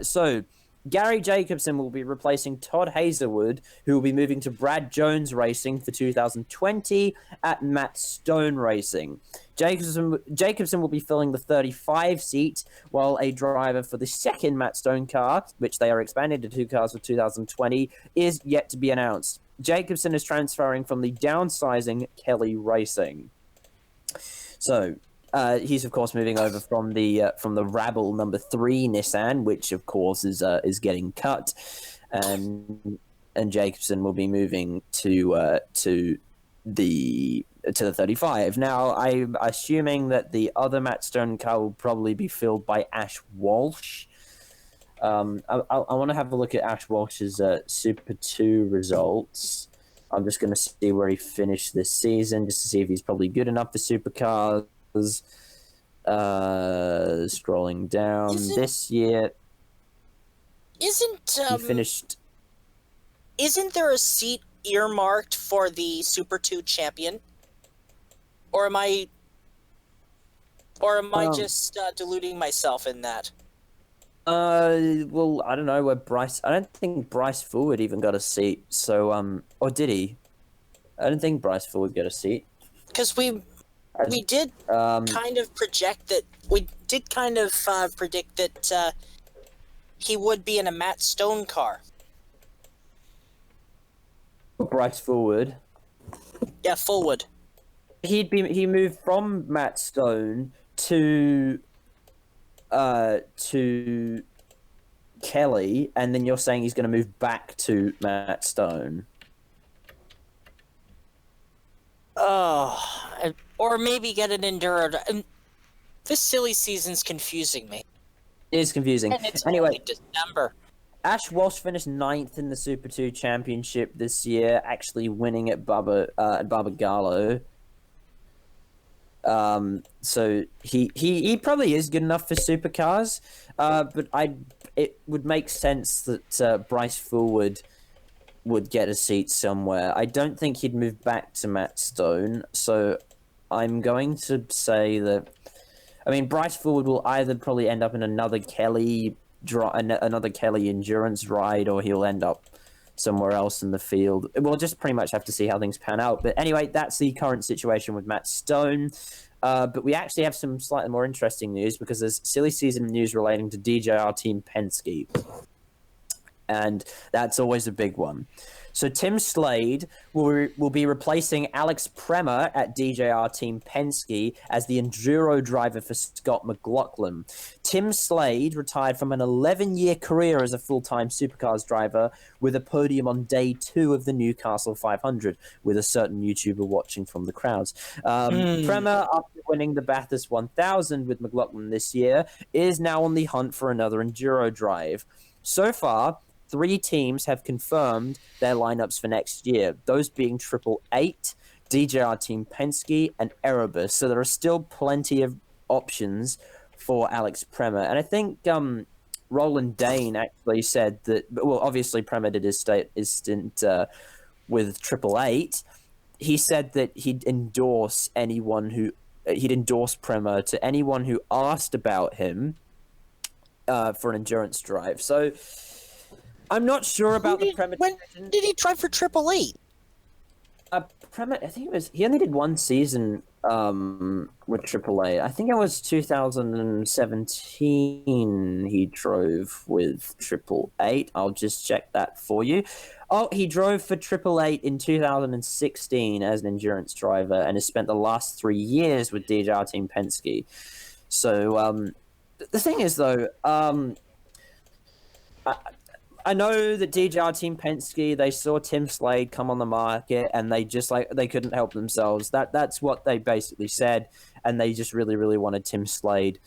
Speaker 1: So Gary Jacobson will be replacing Todd Hazelwood, who will be moving to Brad Jones Racing for 2020 at Matt Stone Racing. Jacobson will be filling the 35 seat, while a driver for the second Matt Stone car, which they are expanding to 2 cars for 2020, is yet to be announced. Jacobson is transferring from the downsizing Kelly Racing. So he's of course moving over from the Rabble number 3 Nissan, which of course is getting cut, and Jacobson will be moving to the to the 35. Now, I'm assuming that the other Matt Stone car will probably be filled by Ash Walsh. I want to have a look at Ash Walsh's Super 2 results. I'm just going to see where he finished this season, just to see if he's probably good enough for supercars. Scrolling down this year, he finished.
Speaker 2: Isn't there a seat earmarked for the Super 2 champion? Or am I just deluding myself in that?
Speaker 1: Well, I don't know where I don't think Bryce Fullwood even got a seat. So, or did he? I don't think Bryce Fullwood got a seat.
Speaker 2: Because we did kind of project that. We did kind of predict that he would be in a Matt Stone car.
Speaker 1: Bryce Fullwood.
Speaker 2: Yeah, Fullwood.
Speaker 1: He moved from Matt Stone to Kelly, and then you're saying he's going to move back to Matt Stone.
Speaker 2: Oh, or maybe get an Enduro. This silly season's confusing me.
Speaker 1: It is confusing.
Speaker 2: And it's
Speaker 1: Anyway,
Speaker 2: only December.
Speaker 1: Ash Walsh finished 9th in the Super 2 Championship this year, actually winning at Barbagallo. So he probably is good enough for supercars, but it would make sense that Bryce Fullwood would get a seat somewhere. I don't think he'd move back to Matt Stone, so I'm going to say that. I mean, Bryce Fullwood will either probably end up in another Kelly endurance ride, or he'll end up somewhere else in the field. We'll just pretty much have to see how things pan out. But anyway, that's the current situation with Matt Stone. But we actually have some slightly more interesting news, because there's silly season news relating to DJR Team Penske. And that's always a big one. So Tim Slade will be replacing Alex Premer at DJR Team Penske as the enduro driver for Scott McLaughlin. Tim Slade retired from an 11-year career as a full-time supercars driver with a podium on day 2 of the Newcastle 500, with a certain YouTuber watching from the crowds. Premer, after winning the Bathurst 1000 with McLaughlin this year, is now on the hunt for another enduro drive. So far, 3 teams have confirmed their lineups for next year, those being Triple Eight, DJR Team Penske, and Erebus. So there are still plenty of options for Alex Premer. And I think Roland Dane actually said that, well, obviously Premer did his stint with Triple Eight. He said that he'd endorse Premer to anyone who asked about him for an endurance drive. So I'm not sure about the Premer.
Speaker 2: When did he try for Triple Eight?
Speaker 1: Premer, I think he only did 1 season with AAA. I think it was 2017 he drove with Triple Eight. I'll just check that for you. Oh, he drove for Triple Eight in 2016 as an endurance driver, and has spent the last 3 years with DJR Team Penske. So the thing is, though, I know that DJR Team Penske, they saw Tim Slade come on the market, and they couldn't help themselves. That's what they basically said, and they just really, really wanted Tim Slade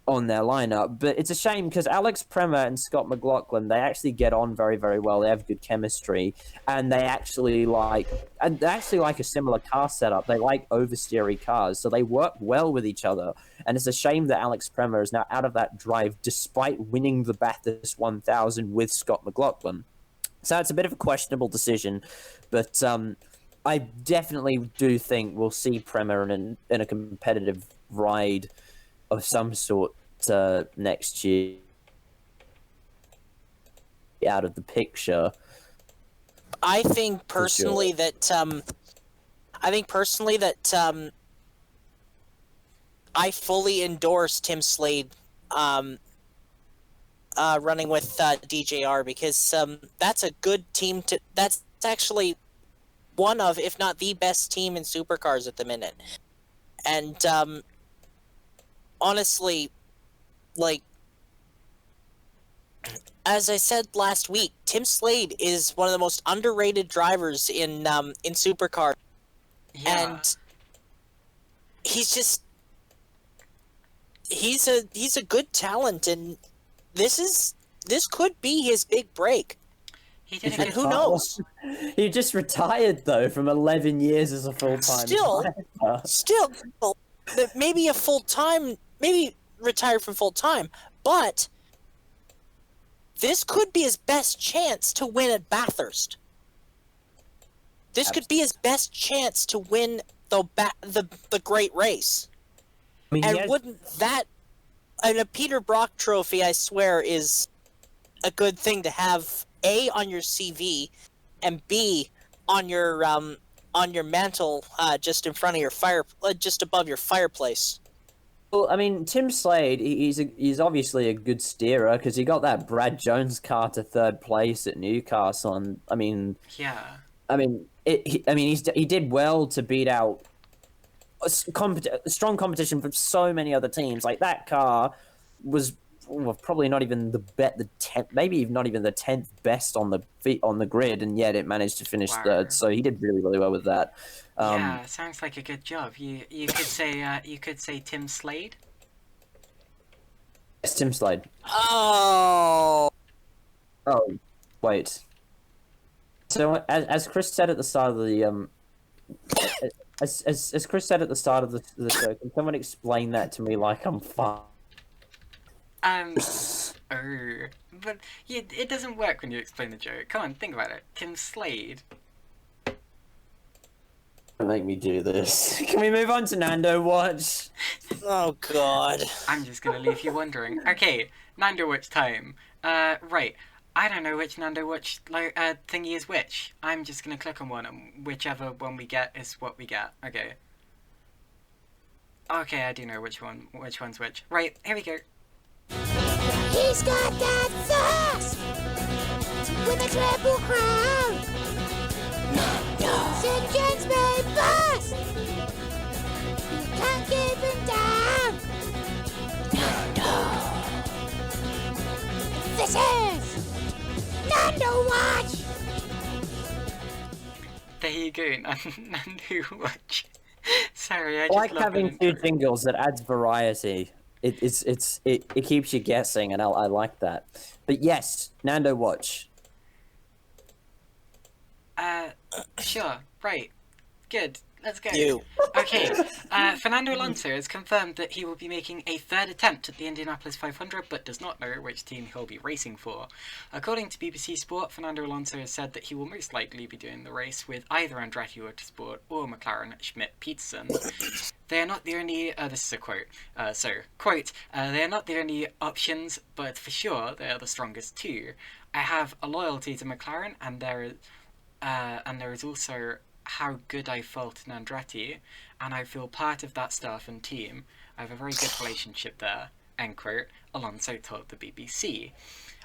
Speaker 1: on their lineup. But it's a shame, because Alex Premer and Scott McLaughlin, they actually get on very, very well. They have good chemistry, and they actually like a similar car setup. They like oversteery cars, so they work well with each other. And it's a shame that Alex Premer is now out of that drive, despite winning the Bathurst 1000 with Scott McLaughlin. So it's a bit of a questionable decision, but I definitely do think we'll see Premer in a competitive ride of some sort next year out of the picture.
Speaker 2: I think personally that I fully endorse Tim Slade running with DJR, because that's a good team that's actually one of, if not the best team in supercars at the minute. And honestly, like, as I said last week, Tim Slade is one of the most underrated drivers in supercars.
Speaker 3: Yeah.
Speaker 2: And he's a good talent, and this could be his big break.
Speaker 3: He did a
Speaker 2: And
Speaker 3: good
Speaker 2: who knows?
Speaker 1: He just retired though from 11 years as a full-time driver.
Speaker 2: Still, maybe a full-time, maybe retired from full-time, but this could be his best chance to win at Bathurst. This could be his best chance to win the great race.
Speaker 1: I mean,
Speaker 2: And wouldn't that... And a Peter Brock trophy, I swear, is a good thing to have, A, on your CV, and B, on your mantle, just in front of your just above your fireplace.
Speaker 1: well, I mean, Tim Slade, he's obviously a good steerer because he got that Brad Jones car to third place at Newcastle. And
Speaker 3: Yeah.
Speaker 1: he did well to beat out strong competition from so many other teams. Like that car was probably not even the 10th, maybe not even the 10th best on the grid, and yet it managed to finish third. So he did really, really well with that.
Speaker 3: Yeah, sounds like a good job. You could say Tim Slade.
Speaker 1: It's Tim Slade.
Speaker 2: Oh,
Speaker 1: Wait. So as Chris said at the start of the as Chris said at the start of the show, can someone explain that to me like I'm fine?
Speaker 3: But it doesn't work when you explain the joke. Come on, think about it. Tim Slade.
Speaker 1: Don't make me do this. Can we move on to Nando Watch?
Speaker 2: oh God.
Speaker 3: I'm just gonna leave you wondering. Okay, Nando Watch time. Right. I don't know which Nando Watch thingy is which. I'm just gonna click on one, and whichever one we get is what we get. Okay. Okay, I do know which one's which. Right, here we go.
Speaker 5: He's got that thirst to win the Triple Crown. St. James may burst. You can't keep him down. This is Nando Watch.
Speaker 3: There you go, Nando Watch. Sorry, I
Speaker 1: I
Speaker 3: just
Speaker 1: like
Speaker 3: love
Speaker 1: having
Speaker 3: it.
Speaker 1: two jingles that adds variety. It keeps you guessing, and I like that. But yes, Nando Watch.
Speaker 3: Sure, right. Good. Let's go.
Speaker 2: You.
Speaker 3: Okay, Fernando Alonso has confirmed that he will be making a third attempt at the Indianapolis 500, but does not know which team he'll be racing for. According to BBC Sport, Fernando Alonso has said that he will most likely be doing the race with either Andretti Autosport or McLaren Schmidt-Peterson. They are not the only... this is a quote. They are not the only options, but for sure they are the strongest too. I have a loyalty to McLaren, and there is also how good I felt in Andretti, and I feel part of that staff and team. I have a very good relationship there, end quote, Alonso told the BBC.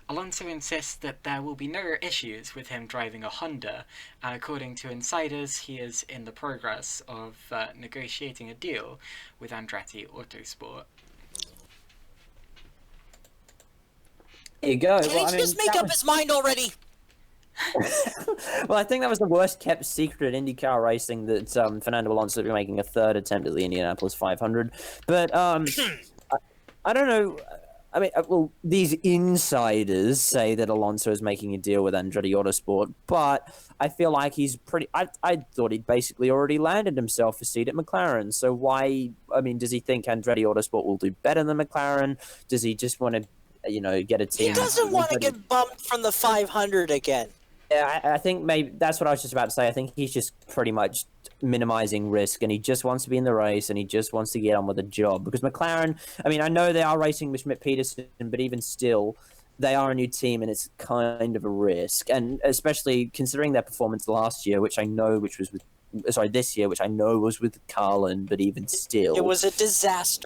Speaker 3: Alonso insists that there will be no issues with him driving a Honda, and according to insiders, he is in the progress of negotiating a deal with Andretti Autosport.
Speaker 1: There you go.
Speaker 2: Can he just make up his mind already?
Speaker 1: Well, I think that was the worst kept secret in IndyCar racing, that Fernando Alonso will be making a third attempt at the Indianapolis 500. But I don't know. I mean, well, these insiders say that Alonso is making a deal with Andretti Autosport, but I feel like he's pretty... I thought he'd basically already landed himself a seat at McLaren, so why... I mean, does he think Andretti Autosport will do better than McLaren? Does he just want to, get a team...
Speaker 2: He doesn't want to get bumped from the 500 again.
Speaker 1: Yeah, I think maybe that's what I was just about to say. I think he's just pretty much minimizing risk, and he just wants to be in the race, and he just wants to get on with the job. Because McLaren, I mean, I know they are racing with Schmidt-Peterson, but even still, they are a new team, and it's kind of a risk. And especially considering their performance last year, this year, which I know was with Carlin, but even still,
Speaker 2: It was a disaster.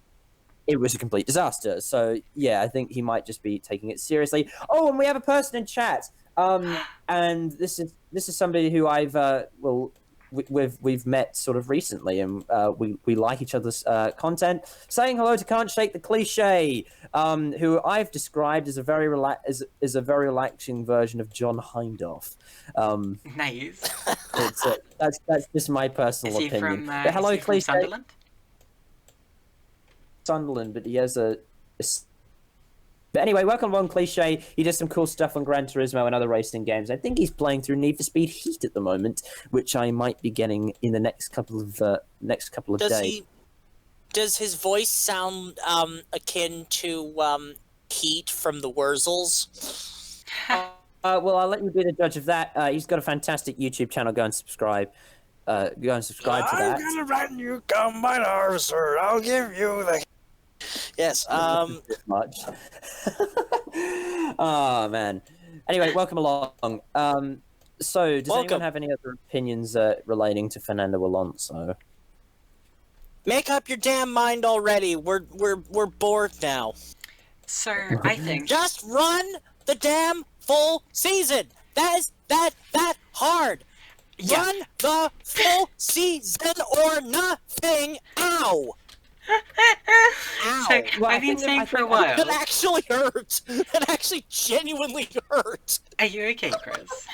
Speaker 1: it was a complete disaster. So yeah, I think he might just be taking it seriously. Oh, and we have a person in chat. And this is somebody who we've met sort of recently, and we like each other's content. Saying hello to Can't Shake the Cliche, who I've described as a very relaxing version of John Hindhaugh.
Speaker 3: Nice.
Speaker 1: That's just my personal
Speaker 3: Is he
Speaker 1: opinion.
Speaker 3: from,
Speaker 1: But hello,
Speaker 3: is he from
Speaker 1: Cliche.
Speaker 3: Sunderland?
Speaker 1: Sunderland, but he has But anyway, welcome along, Cliche. He does some cool stuff on Gran Turismo and other racing games. I think he's playing through Need for Speed Heat at the moment, which I might be getting in the next couple of days.
Speaker 2: Does his voice sound akin to Heat from the Wurzels?
Speaker 1: Well, I'll let you be the judge of that. He's got a fantastic YouTube channel. Go and subscribe. To that.
Speaker 2: I'm gonna run you down my arse, sir. I'll give you the. Yes.
Speaker 1: Much. Oh man. Anyway, welcome along. So does anyone have any other opinions relating to Fernando Alonso?
Speaker 2: Make up your damn mind already. We're bored now.
Speaker 3: So I think
Speaker 2: Just run the damn full season. That is that hard.
Speaker 3: Yeah.
Speaker 2: Run the full season or nothing. Ow. Ow.
Speaker 3: So
Speaker 1: Well, I
Speaker 3: I've been
Speaker 1: think-
Speaker 3: saying
Speaker 1: I
Speaker 3: for a
Speaker 1: think-
Speaker 3: while.
Speaker 2: That actually hurt. That actually genuinely hurt.
Speaker 3: Are you okay, Chris?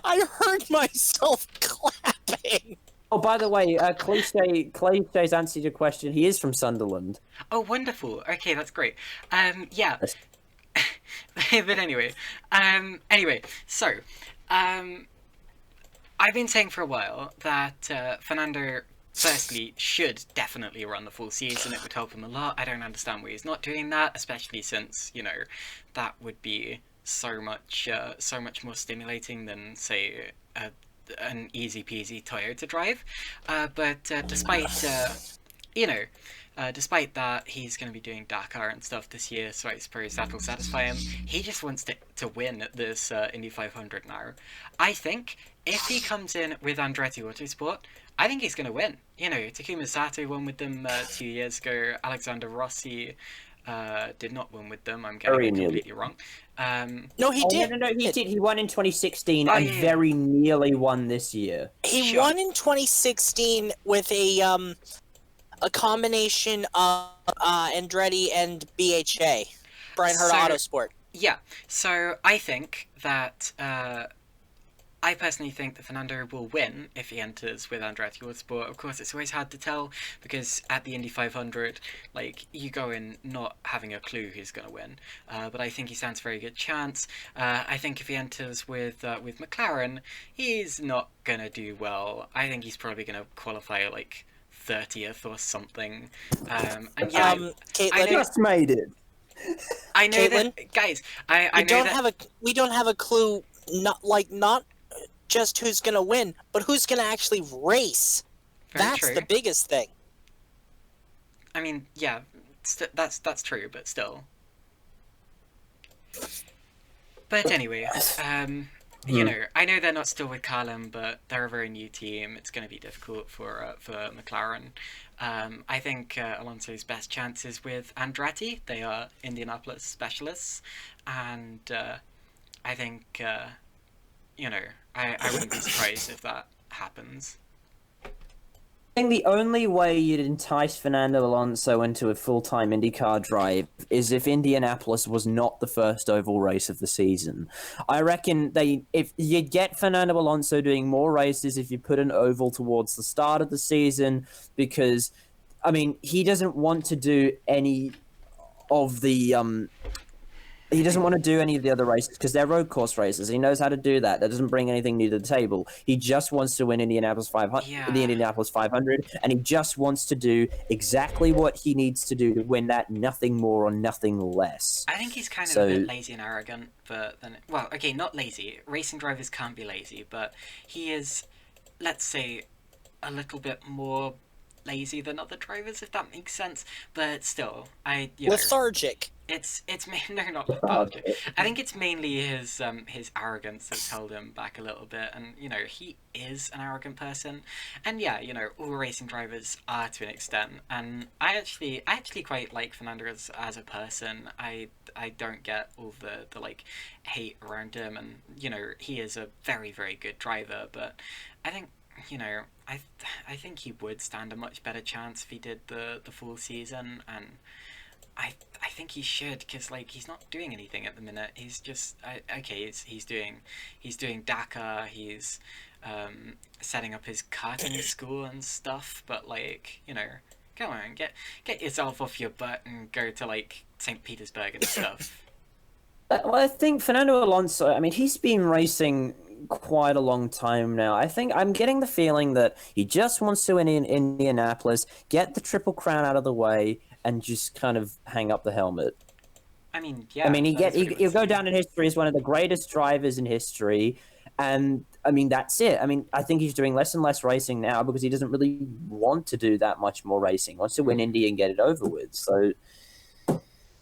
Speaker 2: I heard myself clapping.
Speaker 1: Oh, by the way, Cliché's answered your question. He is from Sunderland.
Speaker 3: Oh, wonderful. Okay, that's great. Yeah. But anyway, so, I've been saying for a while that Fernando, firstly, should definitely run the full season. It would help him a lot. I don't understand why he's not doing that, especially since, you know, that would be so much more stimulating than, say, an easy peasy Toyota drive. But despite that, he's going to be doing Dakar and stuff this year, so I suppose that'll satisfy him. He just wants to win at this Indy 500 now. I think if he comes in with Andretti Autosport, I think he's going to win. You know, Takuma Sato won with them 2 years ago. Alexander Rossi did not win with them. I'm getting it completely wrong.
Speaker 2: No, he did.
Speaker 1: No, he did. He won in 2016
Speaker 3: Oh,
Speaker 1: and
Speaker 3: yeah.
Speaker 1: very nearly won this year.
Speaker 2: He
Speaker 3: Sure.
Speaker 2: won in 2016 with a combination of Andretti and BHA, Breinhardt
Speaker 3: So-
Speaker 2: Autosport.
Speaker 3: Yeah, so I think that I personally think that Fernando will win if he enters with Andretti Autosport. Of course, it's always hard to tell because at the Indy 500, like, you go in not having a clue who's going to win. But I think he stands a very good chance. I think if he enters with McLaren, he's not going to do well. I think he's probably going to qualify like 30th or something. And yeah,
Speaker 2: Caitlin,
Speaker 3: I know-
Speaker 1: Just made it.
Speaker 3: I know that, guys. I
Speaker 2: we
Speaker 3: know
Speaker 2: don't
Speaker 3: that.
Speaker 2: we don't have a clue. Not just who's gonna win, but who's gonna actually race.
Speaker 3: Very
Speaker 2: That's
Speaker 3: true.
Speaker 2: the biggest thing.
Speaker 3: I mean, yeah, that's true, but still. But anyway, you know, I know they're not still with Carlin, but they're a very new team. It's going to be difficult for McLaren. I think Alonso's best chance is with Andretti. They are Indianapolis specialists, and I think you know, I wouldn't be surprised if that happens.
Speaker 1: I think the only way you'd entice Fernando Alonso into a full-time IndyCar drive is if Indianapolis was not the first oval race of the season. I reckon if you get Fernando Alonso doing more races if you put an oval towards the start of the season, because, I mean, he doesn't want to do any of the he doesn't want to do any of the other races because they're road course races. He knows how to do that. That doesn't bring anything new to the table. He just wants to win Indianapolis 500,
Speaker 3: Yeah.
Speaker 1: the Indianapolis 500, and he just wants to do exactly what he needs to do to win that, nothing more or nothing less.
Speaker 3: I think he's kind of
Speaker 1: So-
Speaker 3: a bit lazy and arrogant, but then, well, okay, not lazy. Racing drivers can't be lazy, but he is, let's say, a little bit more lazy than other drivers, if that makes sense. But still, you know,
Speaker 2: Lethargic.
Speaker 3: it's no, not lethargic. I think it's mainly his arrogance that's held him back a little bit, and you know, he is an arrogant person, and yeah, you know, all racing drivers are to an extent, and I actually quite like Fernando as a person. I don't get all the like hate around him, and you know, he is a very, very good driver, but I think, you know, I think he would stand a much better chance if he did the full season, and I think he should, because like, he's not doing anything at the minute. He's just okay. He's doing Dakar. He's setting up his karting school and stuff. But like, you know, Come on, get yourself off your butt and go to like St. Petersburg and stuff.
Speaker 1: Well, I think Fernando Alonso, I mean, he's been racing quite a long time now. I think I'm getting the feeling that he just wants to win in Indianapolis, get the Triple Crown out of the way, and just kind of hang up the helmet.
Speaker 3: I mean, yeah.
Speaker 1: I mean,
Speaker 3: that is
Speaker 1: he'll go
Speaker 3: pretty
Speaker 1: down in history as one of the greatest drivers in history. And I mean, that's it. I mean, I think he's doing less and less racing now because he doesn't really want to do that much more racing. He wants to win Indy and get it over with. So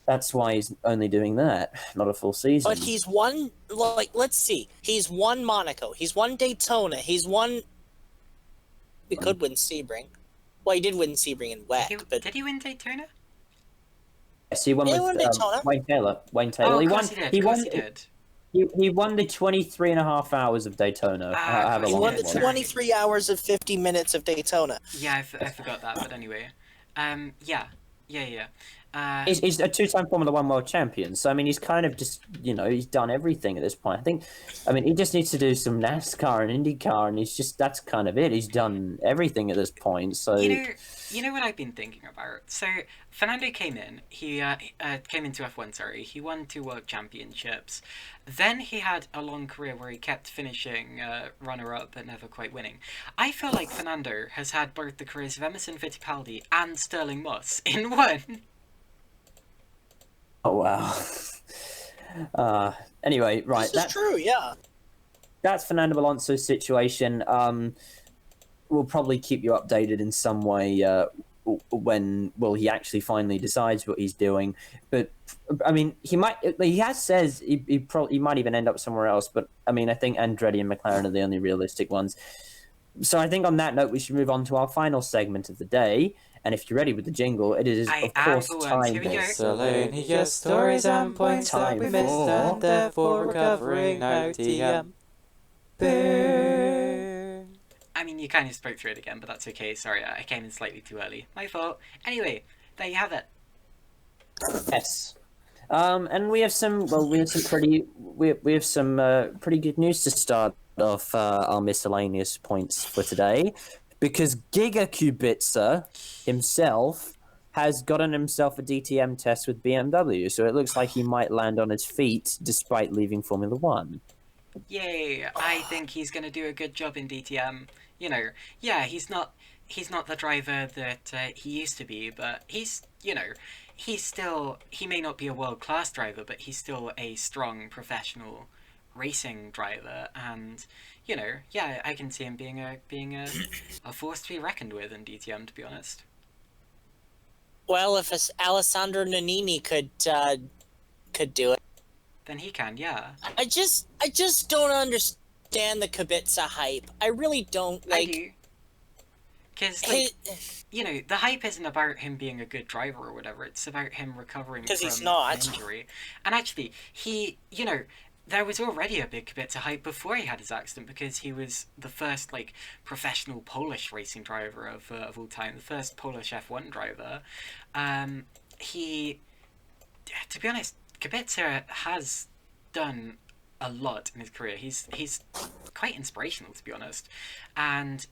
Speaker 1: that's why he's only doing that, not a full season.
Speaker 2: But he's won, like, let's see. He's won Monaco. He's won Daytona. He's won... He could win Sebring. Well, he did win Sebring in WEC, but...
Speaker 3: Did he win Daytona?
Speaker 1: Yes, he won
Speaker 2: He
Speaker 1: with
Speaker 2: won Daytona.
Speaker 1: Wayne Taylor. Wayne Taylor.
Speaker 3: Oh,
Speaker 1: he
Speaker 3: of
Speaker 1: won.
Speaker 3: course he did.
Speaker 1: He
Speaker 3: Of course
Speaker 1: won.
Speaker 3: he did.
Speaker 1: He won the 23 and a half hours of Daytona.
Speaker 3: Ah,
Speaker 1: However
Speaker 3: he
Speaker 2: He
Speaker 1: long
Speaker 2: won
Speaker 1: it
Speaker 2: the
Speaker 1: was.
Speaker 2: 23 hours of 50 minutes of Daytona.
Speaker 3: Yeah, I forgot that, but anyway. Yeah.
Speaker 1: He's a two-time Formula One world champion. So I mean, he's kind of just he's done everything at this point. I mean, he just needs to do some NASCAR and IndyCar, and that's kind of it. He's done everything at this point. So
Speaker 3: You know what I've been thinking about? So Fernando came in. He came into F1. Sorry, he won 2 world championships. Then he had a long career where he kept finishing runner-up but never quite winning. I feel like Fernando has had both the careers of Emerson Fittipaldi and Stirling Moss in one.
Speaker 1: oh wow. Anyway, right.
Speaker 2: This is true, yeah.
Speaker 1: That's Fernando Alonso's situation. We'll probably keep you updated in some way when he actually finally decides what he's doing. But I mean, he says he might even end up somewhere else. But I mean, I think Andretti and McLaren are the only realistic ones. So I think on that note, we should move on to our final segment of the day. And if you're ready with the jingle, it is
Speaker 3: I
Speaker 1: of course
Speaker 3: am the one.
Speaker 1: time.
Speaker 3: Here we go.
Speaker 4: Miscellaneous stories and points that we missed, and therefore recovering ITM. Burn.
Speaker 3: I mean, you kind of spoke through it again, but that's okay. Sorry, I came in slightly too early. My fault. Anyway, there you have it.
Speaker 1: Yes. And we have some pretty good news to start off our miscellaneous points for today, because Giga Kubica himself has gotten himself a DTM test with BMW, so it looks like he might land on his feet despite leaving Formula One.
Speaker 3: Yay! I think he's going to do a good job in DTM. Yeah, he's not the driver that he used to be, but he may not be a world-class driver, but he's still a strong professional racing driver, and yeah, I can see him being a force to be reckoned with in DTM, to be honest.
Speaker 2: Well, if Alessandro Nannini could do it.
Speaker 3: Then he can, yeah.
Speaker 2: I just don't understand the Kubica hype. I really don't.
Speaker 3: I do. Because, the hype isn't about him being a good driver or whatever. It's about him recovering from
Speaker 2: he's not.
Speaker 3: an injury. And actually, there was already a big Kubica hype before he had his accident, because he was the first, professional Polish racing driver of all time, the first Polish F1 driver. To be honest, Kubica has done a lot in his career. He's quite inspirational, to be honest, and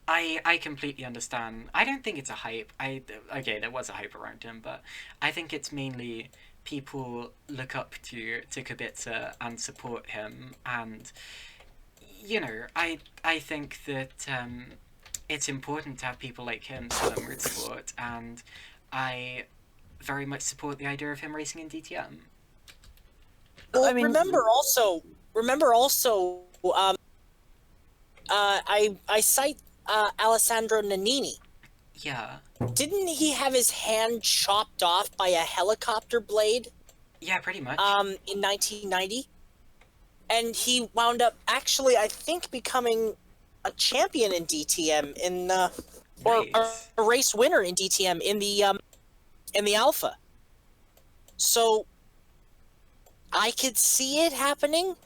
Speaker 3: I completely understand. I don't think it's a hype. Okay, there was a hype around him, but I think it's mainly people look up to Kubica and support him, and I think that it's important to have people like him still in motorsport, and I very much support the idea of him racing in DTM.
Speaker 2: Well, remember also, I cite Alessandro Nannini.
Speaker 3: Yeah.
Speaker 2: Didn't he have his hand chopped off by a helicopter blade?
Speaker 3: Yeah, pretty much.
Speaker 2: In 1990, and he wound up actually, I think, becoming a champion in DTM or a race winner in DTM in the Alpha. So I could see it happening,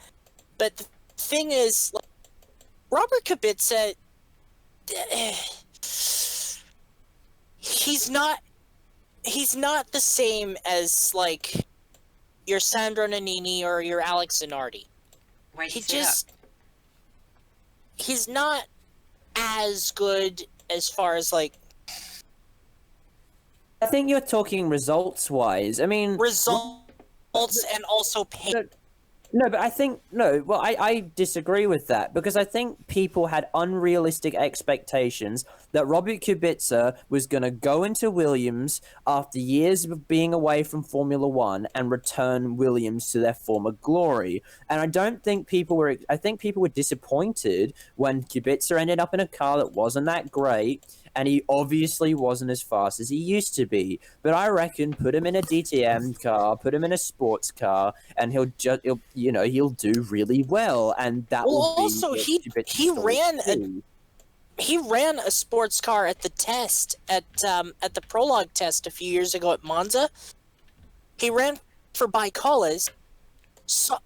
Speaker 2: but the thing is, Robert Kubica, he's not the same as your Sandro Nannini or your Alex Zanardi.
Speaker 3: Why do you say that?
Speaker 2: He's not as good as far as
Speaker 1: I think you're talking results-wise. I mean,
Speaker 2: Results and also pay.
Speaker 1: no, but I think no. Well, I disagree with that because I think people had unrealistic expectations that Robert Kubica was going to go into Williams after years of being away from Formula One and return Williams to their former glory. And I don't think people were. I think people were disappointed when Kubica ended up in a car that wasn't that great. And he obviously wasn't as fast as he used to be. But I reckon put him in a DTM car, put him in a sports car, and he'll do really well. And that will
Speaker 2: also
Speaker 1: be
Speaker 2: he ran a sports car at the test at the prologue test a few years ago at Monza. He ran for Baicolas,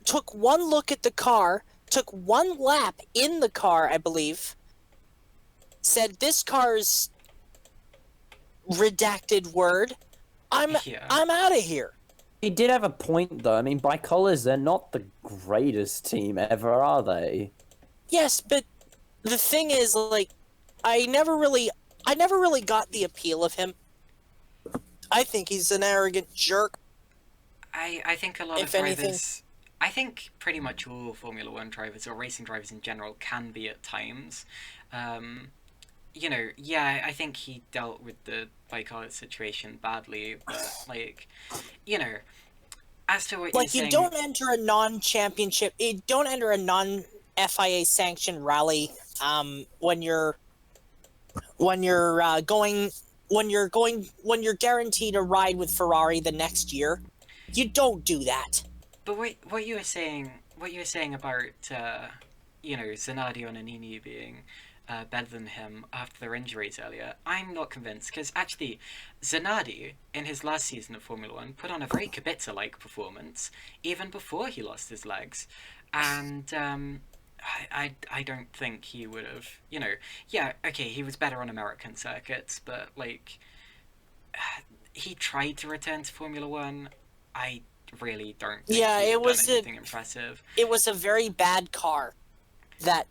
Speaker 2: took one look at the car, took one lap in the car, I believe. Said this car's redacted word. I'm out of here.
Speaker 1: He did have a point though. I mean, Baicolas, they're not the greatest team ever, are they?
Speaker 2: Yes, but the thing is, like, I never really got the appeal of him. I think he's an arrogant jerk.
Speaker 3: I think a lot of drivers. I think pretty much all Formula One drivers or racing drivers in general can be at times. I think he dealt with the Baicola situation badly, but, like, as to what you're saying...
Speaker 2: Like, you don't enter a non-championship, you don't enter a non-FIA sanctioned rally, when you're guaranteed a ride with Ferrari the next year. You don't do that.
Speaker 3: But what you were saying about, Zanardi and Nannini being... better than him after their injuries earlier, I'm not convinced, because actually Zanardi in his last season of Formula One put on a very Kubica-like performance even before he lost his legs, and I don't think he would have, he was better on American circuits, but, like, he tried to return to Formula One. I really don't think he done anything impressive.
Speaker 2: It was a very bad car that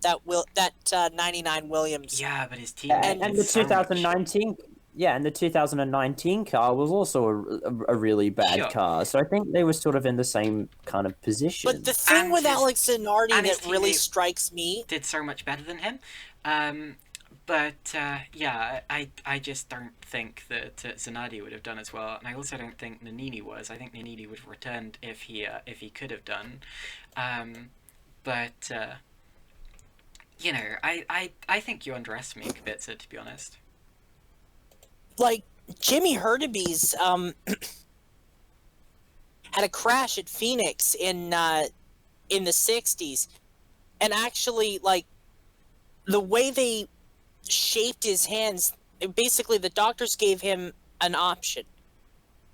Speaker 2: 99 Williams.
Speaker 3: Yeah, but his team
Speaker 1: and the 2019 and the 2019 car was also a really bad car. So I think they were sort of in the same kind of position.
Speaker 2: But the thing with Alex Zanardi that really strikes me
Speaker 3: did so much better than him. I just don't think that Zanardi would have done as well, and I also don't think Nannini was. I think Nannini would have returned if he could have done. I think you underestimate Kubica, to be honest.
Speaker 2: Like, Jimmy Hurtubise had a crash at Phoenix in the 60s, and actually, like, the way they shaped his hands, basically the doctors gave him an option.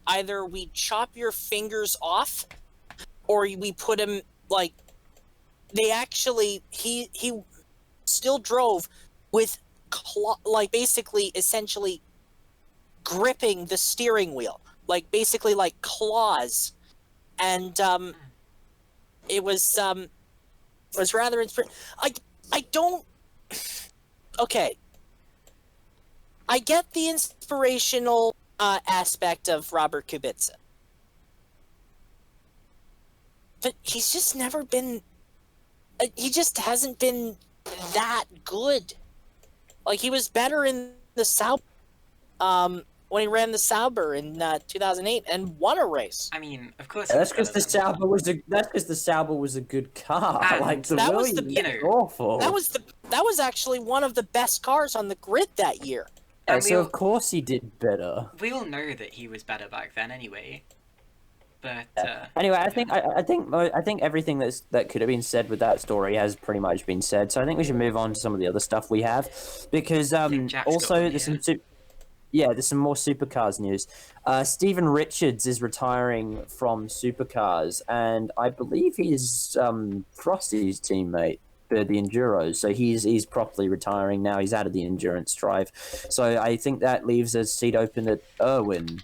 Speaker 2: Either we chop your fingers off, or we put him, like, they actually, he still drove with, essentially gripping the steering wheel, like, basically like claws, and it was rather inspiring. I don't. Okay, I get the inspirational aspect of Robert Kubica, but he's just never been. He just hasn't been that good. Like, he was better in the Sauber, when he ran the Sauber in 2008 and won a race.
Speaker 3: I mean, of course.
Speaker 1: That's because the Sauber was a good car. Like, the
Speaker 2: that
Speaker 1: Williams was awful.
Speaker 2: That was actually one of the best cars on the grid that year.
Speaker 1: Yeah, so of course he did better.
Speaker 3: We all know that he was better back then, anyway. But
Speaker 1: anyway, I think everything that could have been said with that story has pretty much been said. So I think we should move on to some of the other stuff we have, because also there's some more supercars news. Stephen Richards is retiring from supercars, and I believe he's Frosty's teammate for the Enduros. So he's properly retiring now. He's out of the endurance drive. So I think that leaves a seat open at Irwin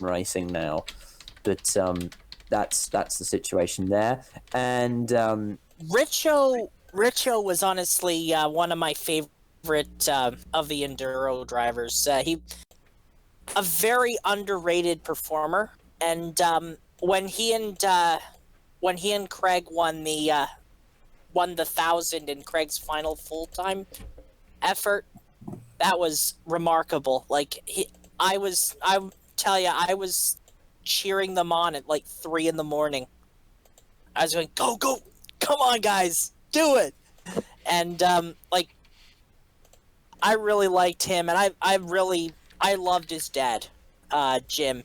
Speaker 1: Racing now. But that's the situation there. And
Speaker 2: Richo was honestly one of my favorite of the enduro drivers. a very underrated performer, and when he and Craig won the 1,000 in Craig's final full-time effort, that was remarkable. Like I tell you, I was cheering them on at like 3 a.m. I was going, go, come on, guys, do it. And like, I really liked him, and I loved his dad, Jim,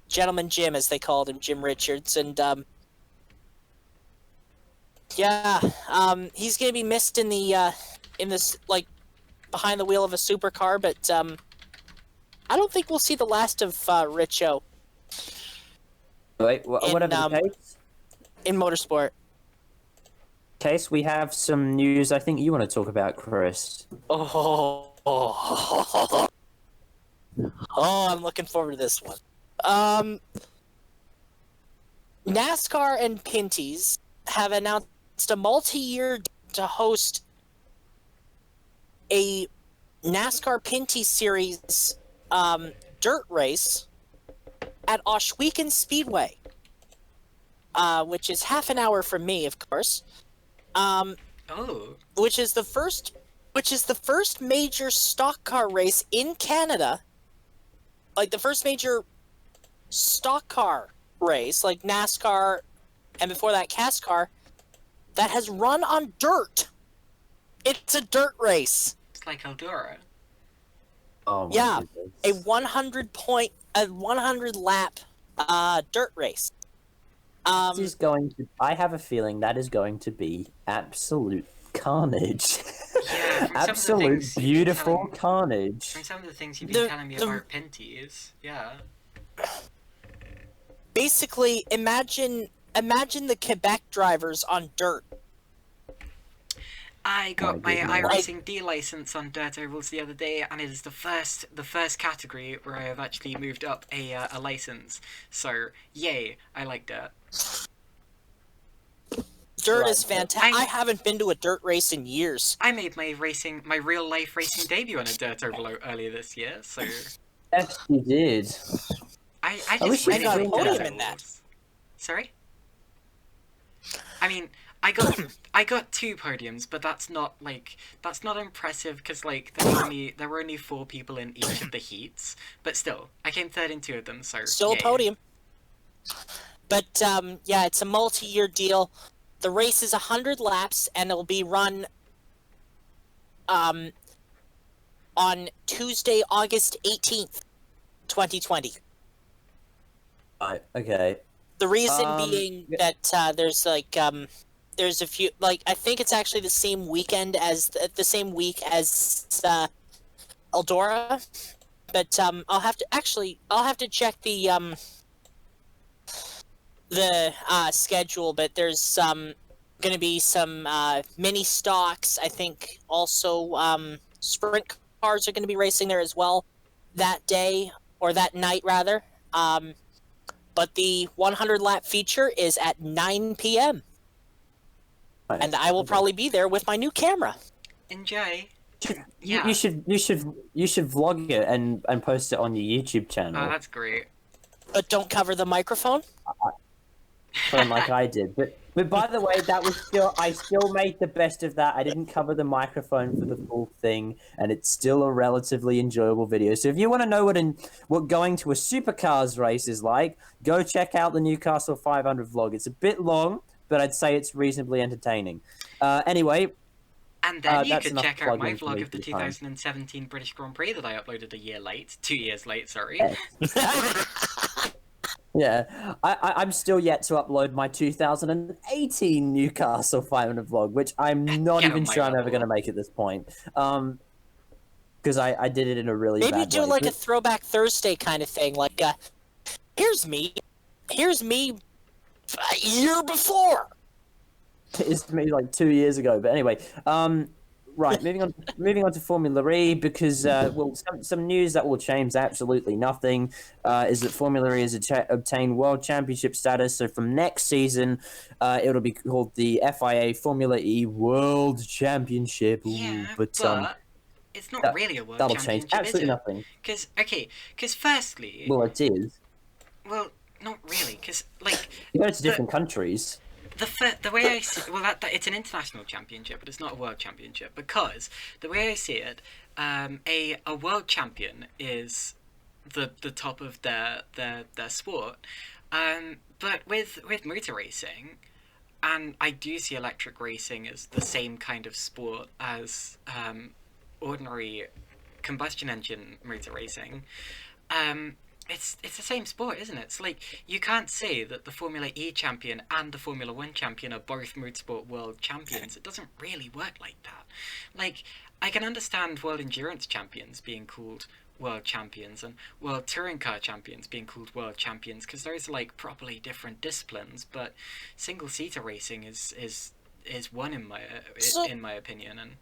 Speaker 2: Gentleman Jim, as they called him, Jim Richards, and he's gonna be missed in the in this, like, behind the wheel of a supercar, but I don't think we'll see the last of Richo.
Speaker 1: Wait, whatever the case.
Speaker 2: In motorsport.
Speaker 1: Case, we have some news I think you want to talk about, Chris.
Speaker 2: Oh, I'm looking forward to this one. NASCAR and Pinty's have announced a multi-year to host a NASCAR Pinty Series dirt race at Ohsweken Speedway, which is half an hour from me, of course. Which is the first major stock car race in Canada, like the first major stock car race, like NASCAR, and before that CASCAR, that has run on dirt. It's a dirt race.
Speaker 3: It's like Eldora.
Speaker 1: Oh my
Speaker 2: Yeah,
Speaker 1: goodness.
Speaker 2: a 100 lap dirt race.
Speaker 1: This is going to. I have a feeling that is going to be absolute carnage.
Speaker 3: Yeah, from
Speaker 1: Absolute
Speaker 3: some of the things you've been
Speaker 1: beautiful
Speaker 3: telling-
Speaker 1: carnage.
Speaker 3: From some of the things you've been telling me about Pinty's, yeah.
Speaker 2: Basically, imagine the Quebec drivers on dirt.
Speaker 3: I got
Speaker 1: My
Speaker 3: my
Speaker 1: goodness.
Speaker 3: iRacing D license on dirt ovals the other day, and it is the first category where I have actually moved up a license. So yay, I like dirt.
Speaker 2: Dirt
Speaker 1: Right.
Speaker 2: is fantastic. I haven't been to a dirt race in years.
Speaker 3: I made my real life racing debut on a dirt oval earlier this year. So
Speaker 1: Yes, you did.
Speaker 3: I
Speaker 1: wish
Speaker 3: just
Speaker 1: you
Speaker 3: really
Speaker 2: got a
Speaker 3: like
Speaker 2: podium
Speaker 3: dirt
Speaker 2: in that.
Speaker 3: ovals. Sorry. I mean, I got 2 podiums, but that's not impressive because like there were only 4 people in each of the heats. But still, I came third in 2 of them. So
Speaker 2: Still a
Speaker 3: yay.
Speaker 2: podium. But yeah, it's a multi-year deal. The race is 100 laps, and it'll be run on Tuesday, August 18th, 2020.
Speaker 1: Right. Okay.
Speaker 2: The reason being
Speaker 1: yeah.
Speaker 2: that there's a few, like, I think it's actually the same weekend as the same week as Eldora, but I'll have to check the schedule. But there's going to be some mini stocks. I think also sprint cars are going to be racing there as well that day, or that night rather. But the 100 lap feature is at 9 p.m.
Speaker 1: Right.
Speaker 2: and I will probably be there with my new camera.
Speaker 3: Enjoy.
Speaker 1: You-
Speaker 3: Yeah.
Speaker 1: You should vlog it and post it on your YouTube channel.
Speaker 3: Oh, that's great.
Speaker 2: But don't cover the microphone.
Speaker 1: Like I did. But by the way, I still made the best of that. I didn't cover the microphone for the full thing, and it's still a relatively enjoyable video. So if you want to know what going to a supercars race is like, go check out the Newcastle 500 vlog. It's a bit long, but I'd say it's reasonably entertaining. Anyway,
Speaker 3: And then you
Speaker 1: that's
Speaker 3: could
Speaker 1: enough
Speaker 3: check out my
Speaker 1: plugging for
Speaker 3: vlog
Speaker 1: me
Speaker 3: of the
Speaker 1: for the time.
Speaker 3: 2017 British Grand Prix that I uploaded 2 years late, sorry.
Speaker 1: Yeah, I'm still yet to upload my 2018 Newcastle 500 vlog, which I'm not
Speaker 3: Get
Speaker 1: even
Speaker 3: on my
Speaker 1: sure I'm ever
Speaker 3: level.
Speaker 1: going to make at this point. Because I did it in a really
Speaker 2: Maybe
Speaker 1: bad
Speaker 2: do
Speaker 1: way.
Speaker 2: like a Throwback Thursday kind of thing. Like, here's me a year before.
Speaker 1: It's maybe like 2 years ago, but anyway. Right, moving on to Formula E, because some news that will change absolutely nothing is that Formula E has obtained World Championship status. So from next season, it'll be called the FIA Formula E World Championship. Ooh,
Speaker 3: Yeah,
Speaker 1: but
Speaker 3: it's not really a world
Speaker 1: That'll change
Speaker 3: championship,
Speaker 1: absolutely
Speaker 3: is it?
Speaker 1: nothing.
Speaker 3: Because firstly,
Speaker 1: Well, it is.
Speaker 3: well, not really, because like
Speaker 1: You go to different countries.
Speaker 3: the way I see, well, that it's an international championship, but it's not a world championship, because the way I see it, a world champion is the top of their sport, but with motor racing, and I do see electric racing as the same kind of sport as ordinary combustion engine motor racing. It's the same sport, isn't it? It's like, you can't say that the Formula E champion and the Formula 1 champion are both motorsport world champions. It doesn't really work like that. Like, I can understand world endurance champions being called world champions and world touring car champions being called world champions, because those are like properly different disciplines, but single-seater racing is one in my opinion, and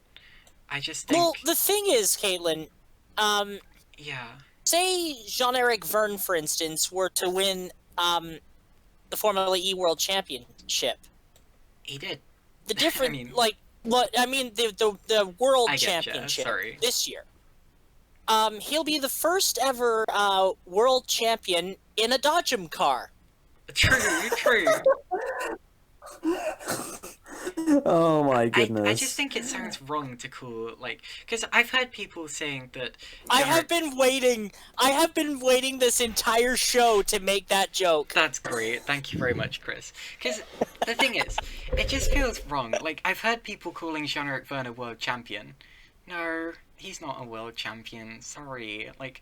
Speaker 3: I just think...
Speaker 2: Well, the thing is, Caitlin,
Speaker 3: yeah.
Speaker 2: say Jean-Eric Verne, for instance, were to win the Formula E World Championship.
Speaker 3: He did.
Speaker 2: The difference,
Speaker 3: I mean,
Speaker 2: the World
Speaker 3: I getcha,
Speaker 2: Championship
Speaker 3: sorry.
Speaker 2: this year. He'll be the first ever world champion in a Dodgem car.
Speaker 3: True.
Speaker 1: Oh my goodness.
Speaker 3: I just think it sounds wrong to call, like, because I've heard people saying that...
Speaker 2: I have been waiting this entire show to make that joke.
Speaker 3: That's great. Thank you very much, Chris. Because the thing is, it just feels wrong. Like, I've heard people calling Jean-Eric Verne a world champion. No, he's not a world champion. Sorry. Like,